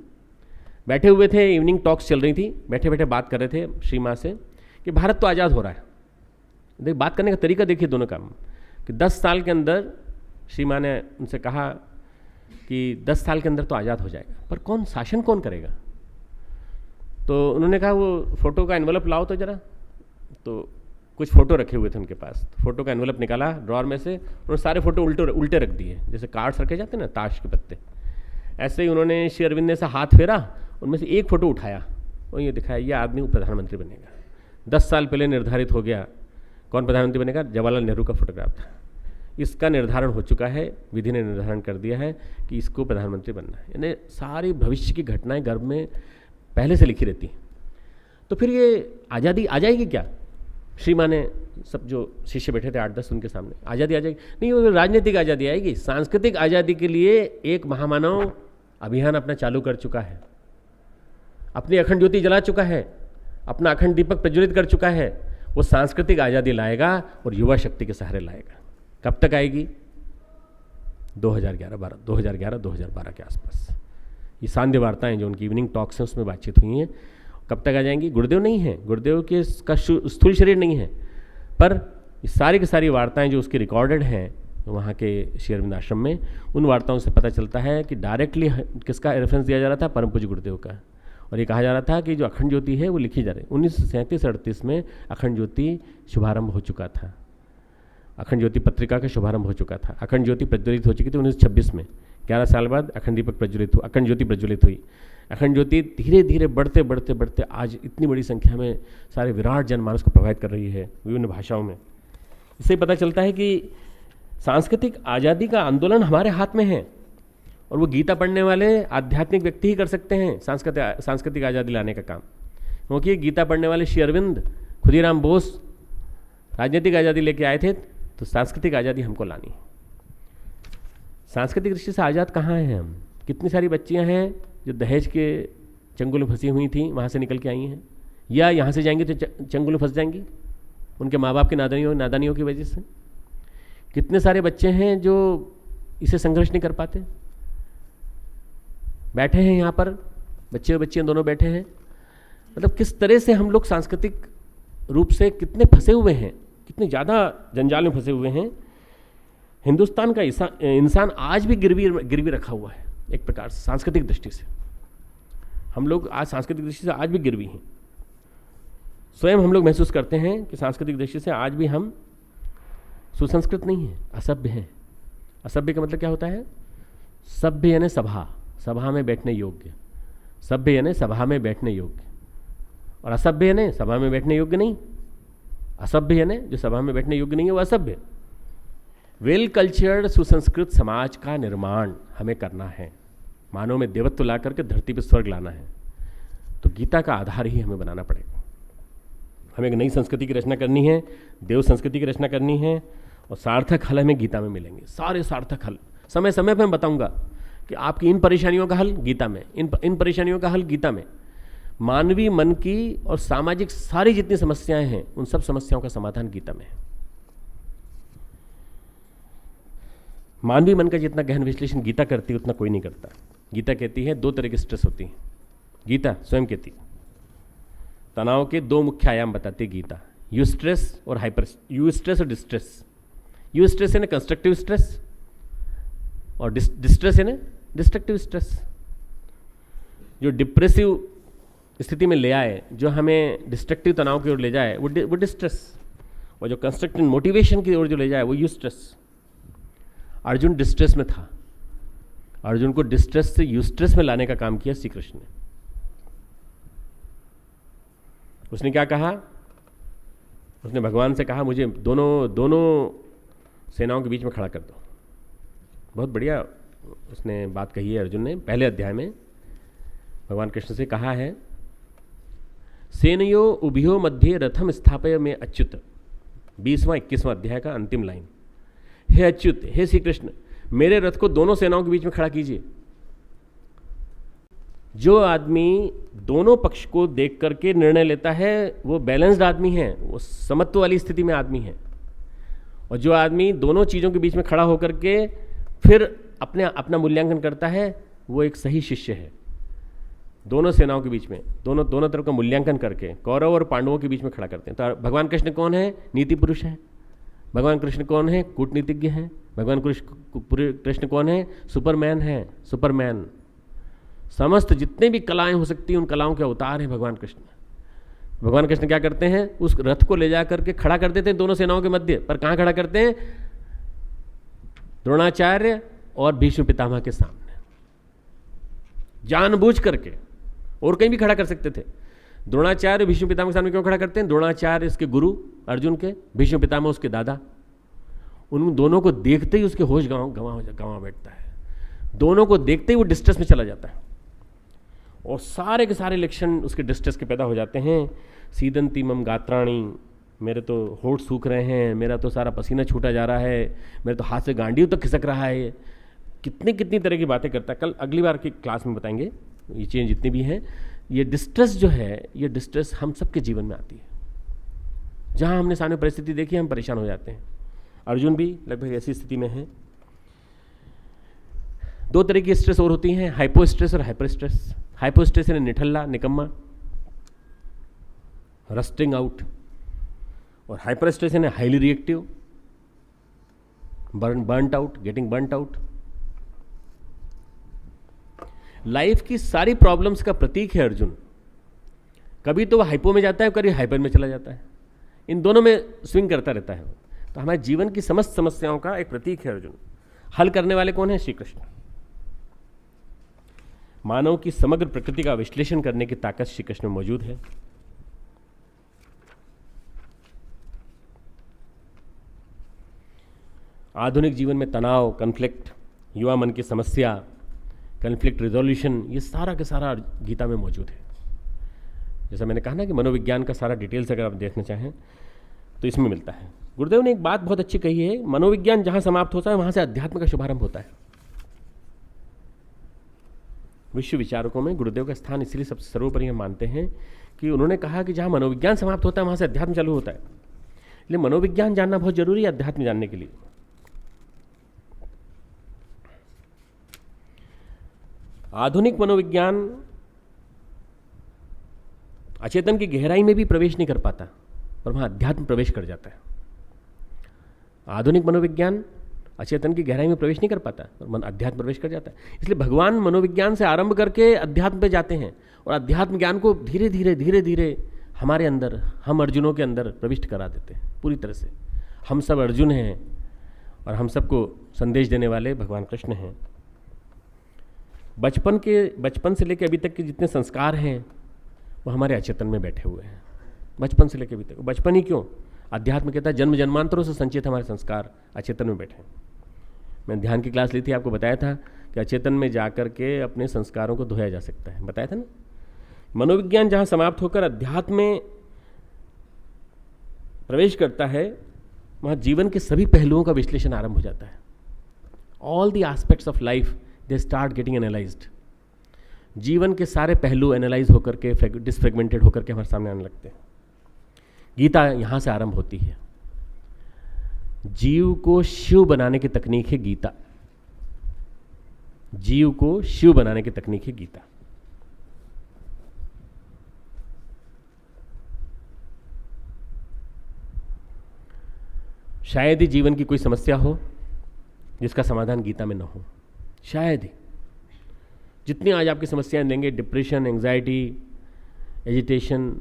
बैठे हुए थे, इवनिंग टॉक्स चल रही थी, बैठे बैठे बात कर रहे थे श्री माँ से कि भारत तो आज़ाद हो रहा है। देख, बात करने का तरीका देखिए दोनों का, कि 10 साल के अंदर श्री माँ ने उनसे कहा कि 10 साल के अंदर तो आज़ाद हो जाएगा, पर कौन शासन कौन करेगा? तो उन्होंने कहा वो फोटो का एनवलप लाओ तो जरा। तो कुछ फ़ोटो रखे हुए थे उनके पास, फोटो का एनवलप निकाला ड्रॉर में से, उन्होंने सारे फोटो उल्टे रख दिए, जैसे कार्ड्स रखे जाते हैं ना, ताश के पत्ते। ऐसे ही उन्होंने श्री अरविंद ने ऐसा हाथ फेरा, उनमें से एक फ़ोटो उठाया और ये दिखाया, ये आदमी प्रधानमंत्री बनेगा। 10 साल पहले निर्धारित हो गया कौन प्रधानमंत्री बनेगा, जवाहरलाल नेहरू का फोटोग्राफ था। इसका निर्धारण हो चुका है, विधि ने निर्धारण कर दिया है कि इसको प्रधानमंत्री बनना है। यानी सारी भविष्य की घटनाएं गर्भ में पहले से लिखी रहती हैं। तो फिर ये आज़ादी आ जाएगी क्या? श्री माँ ने सब जो शिष्य बैठे थे 8-10 उनके सामने, आज़ादी आ जाएगी? नहीं, वो राजनीतिक आज़ादी आएगी। सांस्कृतिक आज़ादी के लिए एक महामानव अभियान अपना चालू कर चुका है, अपनी अखंड ज्योति जला चुका है, अपना अखंड दीपक प्रज्वलित कर चुका है। वो सांस्कृतिक आज़ादी लाएगा और युवा शक्ति के सहारे लाएगा। कब तक आएगी? 2011-2012 के आसपास। ये सांध्य वार्ताएं जो उनकी इवनिंग टॉक्स हैं उसमें बातचीत हुई हैं, कब तक आ जाएंगी? गुरुदेव नहीं है, गुरुदेव के का स्थूल शरीर नहीं है, पर ये सारी की सारी वार्ताएं जो उसकी रिकॉर्डेड हैं वहाँ के श्री अरविंद आश्रम में, उन वार्ताओं से पता चलता है कि डायरेक्टली किसका रेफरेंस दिया जा रहा था? परम पूज्य गुरुदेव का। और ये कहा जा रहा था कि जो अखंड ज्योति है वो लिखी जा रही। 1937-38 में अखंड ज्योति शुभारंभ हो चुका था, अखंड ज्योति पत्रिका का शुभारंभ हो चुका था। अखंड ज्योति प्रज्वलित हो चुकी थी 1926 में। 11 साल बाद अखंड दीपक प्रज्वलित हुआ, अखंड ज्योति प्रज्वलित हुई। अखंड ज्योति धीरे धीरे बढ़ते बढ़ते बढ़ते आज इतनी बड़ी संख्या में सारे विराट जनमानस को प्रभावित कर रही है विभिन्न भाषाओं में। इससे पता चलता है कि सांस्कृतिक आज़ादी का आंदोलन हमारे हाथ में है और वो गीता पढ़ने वाले आध्यात्मिक व्यक्ति ही कर सकते हैं सांस्कृतिक आज़ादी लाने का काम। क्योंकि गीता पढ़ने वाले श्री अरविंद, खुदीराम बोस राजनीतिक आज़ादी लेके आए थे, तो सांस्कृतिक आज़ादी हमको लानी है। सांस्कृतिक दृष्टि से आज़ाद कहाँ हैं हम? कितनी सारी बच्चियाँ हैं जो दहेज के चंगुल में फंसी हुई थी, वहाँ से निकल के आई हैं, या यहाँ से जाएंगी तो चंगुल में फंस जाएंगी उनके माँ बाप की नादानियों की वजह से। कितने सारे बच्चे हैं जो इसे संघर्ष नहीं कर पाते, बैठे हैं यहाँ पर, बच्चे और बच्चियाँ दोनों बैठे हैं। मतलब किस तरह से हम लोग सांस्कृतिक रूप से कितने फंसे हुए हैं, कितने ज़्यादा जंजाल में फंसे हुए हैं। हिंदुस्तान का इंसान आज भी गिरवी रखा हुआ है एक प्रकार से सांस्कृतिक दृष्टि से। हम लोग आज सांस्कृतिक दृष्टि से आज भी गिरवी हैं। स्वयं हम लोग महसूस करते हैं कि सांस्कृतिक दृष्टि से आज भी हम सुसंस्कृत नहीं हैं, असभ्य हैं। असभ्य का मतलब क्या होता है? सभ्य यानी सभा में बैठने योग्य, सभ्य यानी सभा में बैठने योग्य, और असभ्य यानी सभा में बैठने योग्य नहीं। असभ्य यानी जो सभा में बैठने योग्य नहीं है वो असभ्य। वेल कल्चर्ड सुसंस्कृत समाज का निर्माण हमें करना है। मानव में देवत्व ला करके धरती पर स्वर्ग लाना है, तो गीता का आधार ही हमें बनाना पड़ेगा। हमें एक नई संस्कृति की रचना करनी है, देव संस्कृति की रचना करनी है, और सार्थक हल हमें गीता में मिलेंगे, सारे सार्थक हल। समय समय पर मैं बताऊंगा कि आपकी इन परेशानियों का हल गीता में, इन परेशानियों का हल गीता में। मानवीय मन की और सामाजिक सारी जितनी समस्याएं हैं, उन सब समस्याओं का समाधान गीता में है। मानवीय मन का जितना गहन विश्लेषण गीता करती है उतना कोई नहीं करता। गीता कहती है 2 तरह की स्ट्रेस होती है। गीता स्वयं कहती है तनाव के 2 मुख्य आयाम बताती है गीता, यू स्ट्रेस और हाइपर, यू स्ट्रेस और डिस्ट्रेस। यू स्ट्रेस है ना कंस्ट्रक्टिव स्ट्रेस, और डिस्ट्रेस है ना डिस्ट्रक्टिव स्ट्रेस। जो डिप्रेसिव स्थिति में ले आए, जो हमें डिस्ट्रक्टिव तनाव की ओर ले जाए, वो डिस्ट्रेस, और जो कंस्ट्रक्टिव मोटिवेशन की ओर जो ले जाए वो यू स्ट्रेस। अर्जुन डिस्ट्रेस में था, अर्जुन को डिस्ट्रेस से यूस्ट्रेस में लाने का काम किया श्री कृष्ण ने। उसने क्या कहा? उसने भगवान से कहा मुझे दोनों सेनाओं के बीच में खड़ा कर दो। बहुत बढ़िया उसने बात कही है अर्जुन ने। पहले अध्याय में भगवान कृष्ण से कहा है, सेनयो उभयो मध्य रथम स्थापय में अच्युत। 20वां-21वां अध्याय का अंतिम लाइन, हे अच्युत, हे श्री कृष्ण, मेरे रथ को दोनों सेनाओं के बीच में खड़ा कीजिए। जो आदमी दोनों पक्ष को देख करके निर्णय लेता है वो बैलेंस्ड आदमी है, वो समत्व वाली स्थिति में आदमी है। और जो आदमी दोनों चीज़ों के बीच में खड़ा होकर के फिर अपना मूल्यांकन करता है, वो एक सही शिष्य है। दोनों सेनाओं के बीच में दोनों तरफ का मूल्यांकन करके कौरव और पांडवों के बीच में खड़ा करते हैं। तो भगवान कृष्ण कौन है? नीति पुरुष है। भगवान कृष्ण कौन है? कूटनीतिज्ञ है। भगवान कृष्ण कौन है? सुपरमैन है, सुपरमैन। समस्त जितने भी कलाएं हो सकती हैं उन कलाओं के अवतार हैं भगवान कृष्ण। भगवान कृष्ण क्या करते हैं? उस रथ को ले जा करके खड़ा कर देते हैं दोनों सेनाओं के मध्य। पर कहाँ खड़ा करते हैं? द्रोणाचार्य और भीष्म पितामह के सामने, जानबूझ करके। और कहीं भी खड़ा कर सकते थे। द्रोणाचार्य भीष्म पितामह के सामने क्यों खड़ा करते हैं? द्रोणाचार्य इसके गुरु अर्जुन के, भीष्म पितामह उसके दादा। उन दोनों को देखते ही उसके होश गंवा बैठता है। दोनों को देखते ही वो डिस्ट्रेस में चला जाता है, और सारे के सारे लक्षण उसके डिस्ट्रेस के पैदा हो जाते हैं। सीदंती मम गात्राणी, मेरे तो होठ सूख रहे हैं, मेरा तो सारा पसीना छूटा जा रहा है, मेरे तो हाथ से गांडियों तक खिसक रहा है। कितनी तरह की बातें करता है। कल अगली बार की क्लास में बताएंगे ये चीज़ें जितनी भी हैं। ये डिस्ट्रेस जो है, ये डिस्ट्रेस हम सबके जीवन में आती है। जहाँ हमने सामने परिस्थिति देखी हम परेशान हो जाते हैं। अर्जुन भी लगभग ऐसी स्थिति में है। 2 तरह की स्ट्रेस और होती हैं, हाइपो स्ट्रेस और हाइपर स्ट्रेस। हाइपो स्ट्रेस यानी निठल्ला, निकम्मा, रस्टिंग आउट, और हाइपर स्ट्रेस यानी highly reactive, burnt out, getting burnt out. Life की सारी प्रॉब्लम्स का प्रतीक है अर्जुन। कभी तो वह हाइपो में जाता है, कभी हाइपर में चला जाता है। इन दोनों में स्विंग करता रहता है। तो हमारे जीवन की समस्त समस्याओं का एक प्रतीक है अर्जुन। हल करने वाले कौन है? श्री कृष्ण। मानव की समग्र प्रकृति का विश्लेषण करने की ताकत श्री कृष्ण में मौजूद है। आधुनिक जीवन में तनाव, कन्फ्लिक्ट, युवा मन की समस्या, कन्फ्लिक्ट रिजोल्यूशन, ये सारा का सारा गीता में मौजूद है। जैसा मैंने कहा ना कि मनोविज्ञान का सारा डिटेल्स अगर आप देखना चाहें तो इसमें मिलता है। गुरुदेव ने एक बात बहुत अच्छी कही है, मनोविज्ञान जहाँ समाप्त होता है वहाँ से अध्यात्म का शुभारंभ होता है। विश्व विचारकों में गुरुदेव का स्थान इसलिए सबसे सर्वोपरि हम मानते हैं कि उन्होंने कहा कि जहाँ मनोविज्ञान समाप्त होता है वहाँ से अध्यात्म चालू होता है। इसलिए मनोविज्ञान जानना बहुत जरूरी है अध्यात्म जानने के लिए। आधुनिक मनोविज्ञान अचेतन की गहराई में भी प्रवेश नहीं कर पाता, पर वहाँ अध्यात्म प्रवेश कर जाता है। आधुनिक मनोविज्ञान अचेतन की गहराई में प्रवेश नहीं कर पाता, पर मन अध्यात्म प्रवेश कर जाता है। इसलिए भगवान मनोविज्ञान से आरंभ करके अध्यात्म पे जाते हैं और अध्यात्म ज्ञान को धीरे धीरे हमारे अंदर, हम अर्जुनों के अंदर प्रविष्ट करा देते हैं पूरी तरह से। हम सब अर्जुन हैं और हम सबको संदेश देने वाले भगवान कृष्ण हैं। बचपन से लेकर अभी तक के जितने संस्कार हैं वो हमारे अचेतन में बैठे हुए हैं। बचपन से लेकर अभी तक। बचपन ही क्यों, अध्यात्म कहता है जन्म जन्मांतरों से संचित हमारे संस्कार अचेतन में बैठे हैं। मैंने ध्यान की क्लास ली थी, आपको बताया था कि अचेतन में जाकर के अपने संस्कारों को धोया जा सकता है। बताया था ना, मनोविज्ञान जहाँ समाप्त होकर अध्यात्म में प्रवेश करता है, वहाँ जीवन के सभी पहलुओं का विश्लेषण आरंभ हो जाता है। All the aspects of life they start getting analysed. जीवन के सारे पहलू एनालाइज होकर के, डिसफ्रेगमेंटेड होकर के हमारे सामने आने लगते हैं। गीता यहाँ से आरंभ होती है। जीव को शिव बनाने की तकनीक है गीता। जीव को शिव बनाने की तकनीक है गीता। शायद ही जीवन की कोई समस्या हो जिसका समाधान गीता में न हो, शायद ही। जितनी आज आपकी समस्याएं देंगे, depression, anxiety, agitation,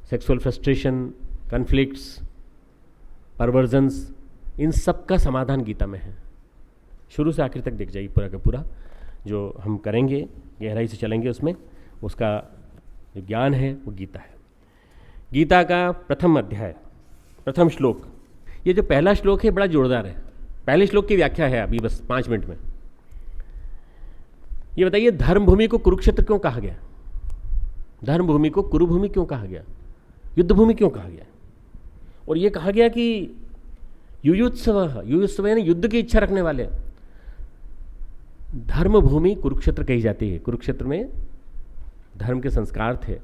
sexual frustration, conflicts, perversions, इन सब का समाधान गीता में है। शुरू से आखिर तक देख जाइए, पूरा का पूरा जो हम करेंगे, गहराई से चलेंगे उसमें, उसका जो ज्ञान है वो गीता है। गीता का प्रथम अध्याय, प्रथम श्लोक। ये जो पहला श्लोक है बड़ा जोरदार है। पहले श्लोक की व्याख्या है अभी बस 5 मिनट में। ये बताइए, धर्म भूमि को कुरुक्षेत्र क्यों कहा गया? धर्म भूमि को कुरुभूमि क्यों कहा गया? युद्ध भूमि क्यों कहा गया? और ये कहा गया कि युयुत्सव, युयुत्सव यानी युद्ध की इच्छा रखने वाले। धर्म भूमि कुरुक्षेत्र कही जाती है। कुरुक्षेत्र में धर्म के संस्कार थे।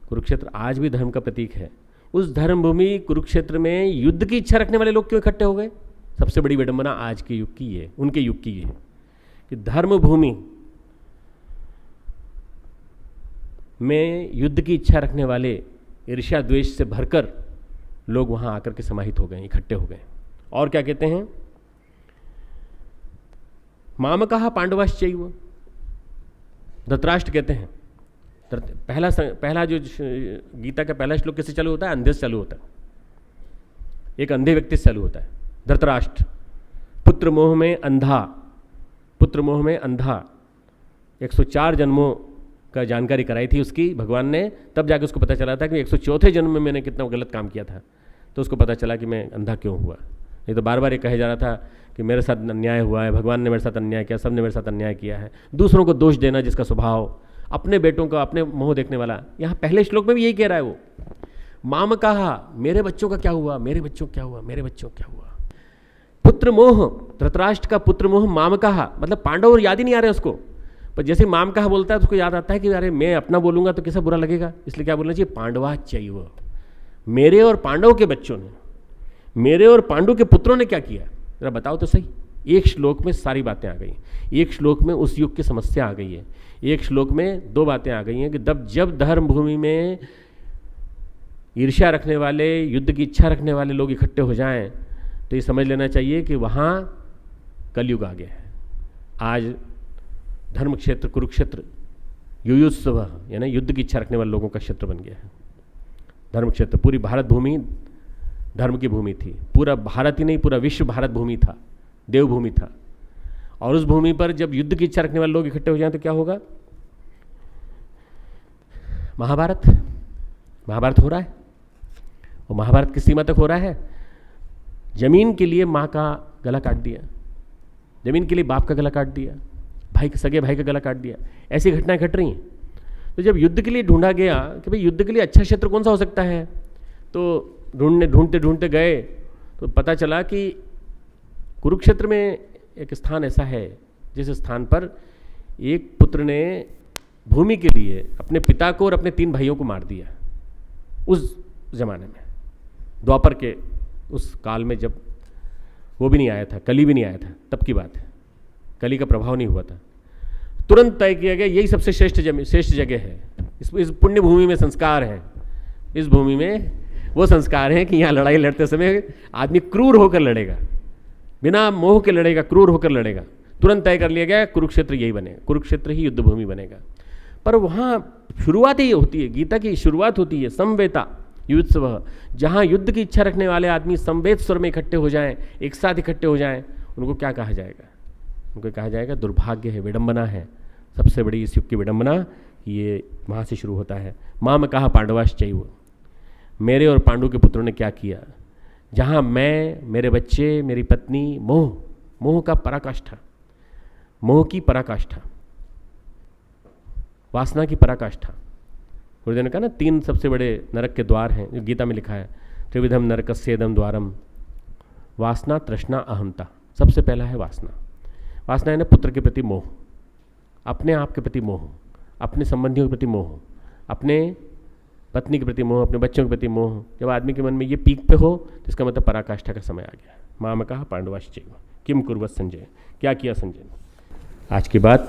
कुरुक्षेत्र आज भी धर्म का प्रतीक है। उस धर्म भूमि कुरुक्षेत्र में युद्ध की इच्छा रखने वाले लोग क्यों इकट्ठे हो गए? सबसे बड़ी विडंबना आज के युग की है, उनके युग की है कि धर्म भूमि में युद्ध की इच्छा रखने वाले, ईर्ष्या द्वेष से भरकर लोग वहां आकर के समाहित हो गए, इकट्ठे हो गए। और क्या कहते हैं? मामकाः पांडवाश्चैव। धृतराष्ट्र कहते हैं। पहला जो गीता का पहला श्लोक किससे चालू होता है? अंधे से चालू होता है। एक अंधे व्यक्ति से चालू होता है। धृतराष्ट्र, पुत्र मोह में अंधा, पुत्र मोह में अंधा। 104 जन्मों का जानकारी कराई थी उसकी भगवान ने, तब जाके उसको पता चला था कि 104वें जन्म में मैंने कितना गलत काम किया था। तो उसको पता चला कि मैं अंधा क्यों हुआ। नहीं तो बार बार ये कहे जा रहा था कि मेरे साथ अन्याय हुआ है, भगवान ने मेरे साथ अन्याय किया, सबने मेरे साथ अन्याय किया है। दूसरों को दोष देना जिसका स्वभाव, अपने बेटों का अपने मोह देखने वाला। यहाँ पहले श्लोक में भी यही कह रहा है वो। मामकाः, मेरे बच्चों का क्या हुआ, मेरे बच्चों क्या हुआ, मेरे बच्चों क्या हुआ। पुत्र मोह, धृतराष्ट्र का पुत्र मोह। मामकाः मतलब पांडव और याद ही नहीं आ रहे उसको, पर जैसे मामकाः बोलता है तो उसको याद आता है कि अरे मैं अपना बोलूंगा तो कैसा बुरा लगेगा, इसलिए क्या बोलना चाहिए? पांडवाश्चैव। मेरे और पांडव के बच्चों ने, मेरे और पांडु के पुत्रों ने क्या किया, जरा बताओ तो सही। एक श्लोक में सारी बातें आ गई। एक श्लोक में उस युग की समस्या आ गई है। एक श्लोक में 2 बातें आ गई हैं कि जब धर्म भूमि में ईर्ष्या रखने वाले, युद्ध की इच्छा रखने वाले लोग इकट्ठे हो जाएं तो ये समझ लेना चाहिए कि वहाँ कलयुग आ गया है। आज धर्म क्षेत्र कुरुक्षेत्र युयुत्सव यानी युद्ध की इच्छा रखने वाले लोगों का क्षेत्र बन गया है। धर्म क्षेत्र, पूरी भारत भूमि धर्म की भूमि थी। पूरा भारत ही नहीं, पूरा विश्व भारत भूमि था, देवभूमि था। और उस भूमि पर जब युद्ध की इच्छा रखने वाले लोग इकट्ठे हो जाएं तो क्या होगा? महाभारत हो रहा है। और महाभारत किस सीमा तक हो रहा है? जमीन के लिए माँ का गला काट दिया, जमीन के लिए बाप का गला काट दिया, सगे भाई का गला काट दिया। ऐसी घटनाएं घट रही हैं। तो जब युद्ध के लिए ढूंढा गया कि भाई युद्ध के लिए अच्छा क्षेत्र कौन सा हो सकता है, तो ढूंढते गए तो पता चला कि कुरुक्षेत्र में एक स्थान ऐसा है जिस स्थान पर एक पुत्र ने भूमि के लिए अपने पिता को और अपने 3 भाइयों को मार दिया। उस जमाने में, द्वापर के उस काल में, जब वो भी नहीं आया था, कली भी नहीं आया था, तब की बात है। कली का प्रभाव नहीं हुआ था। तुरंत तय किया गया यही सबसे श्रेष्ठ जगह है। इस पुण्य भूमि में संस्कार है। इस भूमि में वो संस्कार हैं कि यहाँ लड़ाई लड़ते समय आदमी क्रूर होकर लड़ेगा, बिना मोह के लड़ेगा, क्रूर होकर लड़ेगा। तुरंत तय कर लिया गया कुरुक्षेत्र यही बनेगा, कुरुक्षेत्र ही युद्ध भूमि बनेगा। पर वहाँ शुरुआत ही होती है, गीता की शुरुआत होती है समवेता युत्सव, जहाँ युद्ध की इच्छा रखने वाले आदमी समवेत स्वर में इकट्ठे हो जाएं, एक साथ इकट्ठे हो जाएं, उनको क्या कहा जाएगा? उनको कहा जाएगा दुर्भाग्य है, विडंबना है। सबसे बड़ी इस युग की विडंबना ये वहाँ से शुरू होता है। मामकाः पांडवाश्चैव, मेरे और पांडु के पुत्रों ने क्या किया? जहाँ मैं, मेरे बच्चे, मेरी पत्नी, मोह का पराकाष्ठा, मोह की पराकाष्ठा, वासना की पराकाष्ठा। गुरुदेव ने कहा ना 3 सबसे बड़े नरक के द्वार हैं, जो गीता में लिखा है, त्रिविधम नरकस्येदम द्वारम, वासना, तृष्णा, अहंता। सबसे पहला है वासना। वासना है ना पुत्र के प्रति मोह, अपने आप के प्रति मोह, अपने संबंधियों के प्रति मोह, अपने पत्नी के प्रति मोह, अपने बच्चों के प्रति मोह। जब आदमी के मन में ये पीक पे हो तो इसका मतलब पराकाष्ठा का समय आ गया। माँ में कहा पांडवाश्चैव किम कुर्वत संजय, क्या किया संजय ने। आज की बात,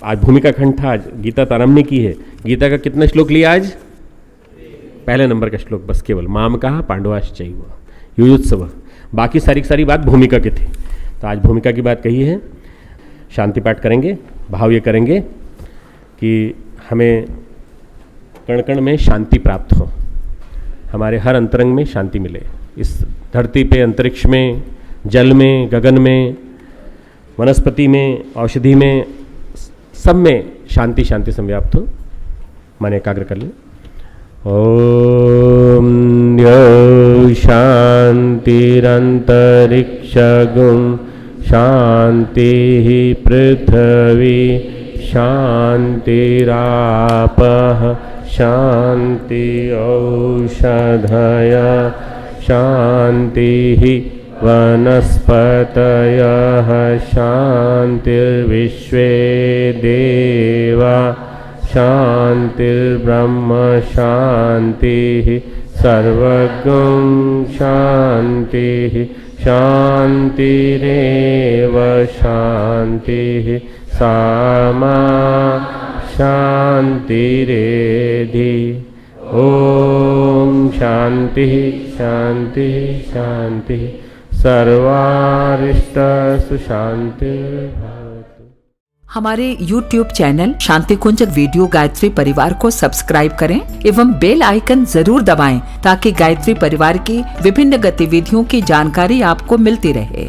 आज भूमिका खंड था, आज गीता तारम्भ की है। गीता का कितना श्लोक लिया आज? पहले नंबर का श्लोक बस, केवल माम कहा पांडवाश्चैव युयुत्सव, बाकी सारी बात भूमिका की थी। तो आज भूमिका की बात कही है। शांति पाठ करेंगे, भाव ये करेंगे कि हमें कण कण में शांति प्राप्त हो, हमारे हर अंतरंग में शांति मिले। इस धरती पे, अंतरिक्ष में, जल में, गगन में, वनस्पति में, औषधि में, सब में शांति शांति संव्याप्त हो। मन एकाग्र कर लें। ओम यो शांतिरंतरिक्षगुं शांति पृथ्वी शांतिरापः शांति औषधय शांति वनस्पतयः शांतिर्विश्वे देवा शांतिर्ब्रह्म शांतिः सर्वगं शांतिः शांतिरेव शांतिः सामा शांतिरेधि। ओम शांति शांति शांति सर्वारिष्टस्तु शांतिर्भवतु। हमारे YouTube चैनल शांति कुंज वीडियो गायत्री परिवार को सब्सक्राइब करें एवं बेल आइकन जरूर दबाएं ताकि गायत्री परिवार की विभिन्न गतिविधियों की जानकारी आपको मिलती रहे।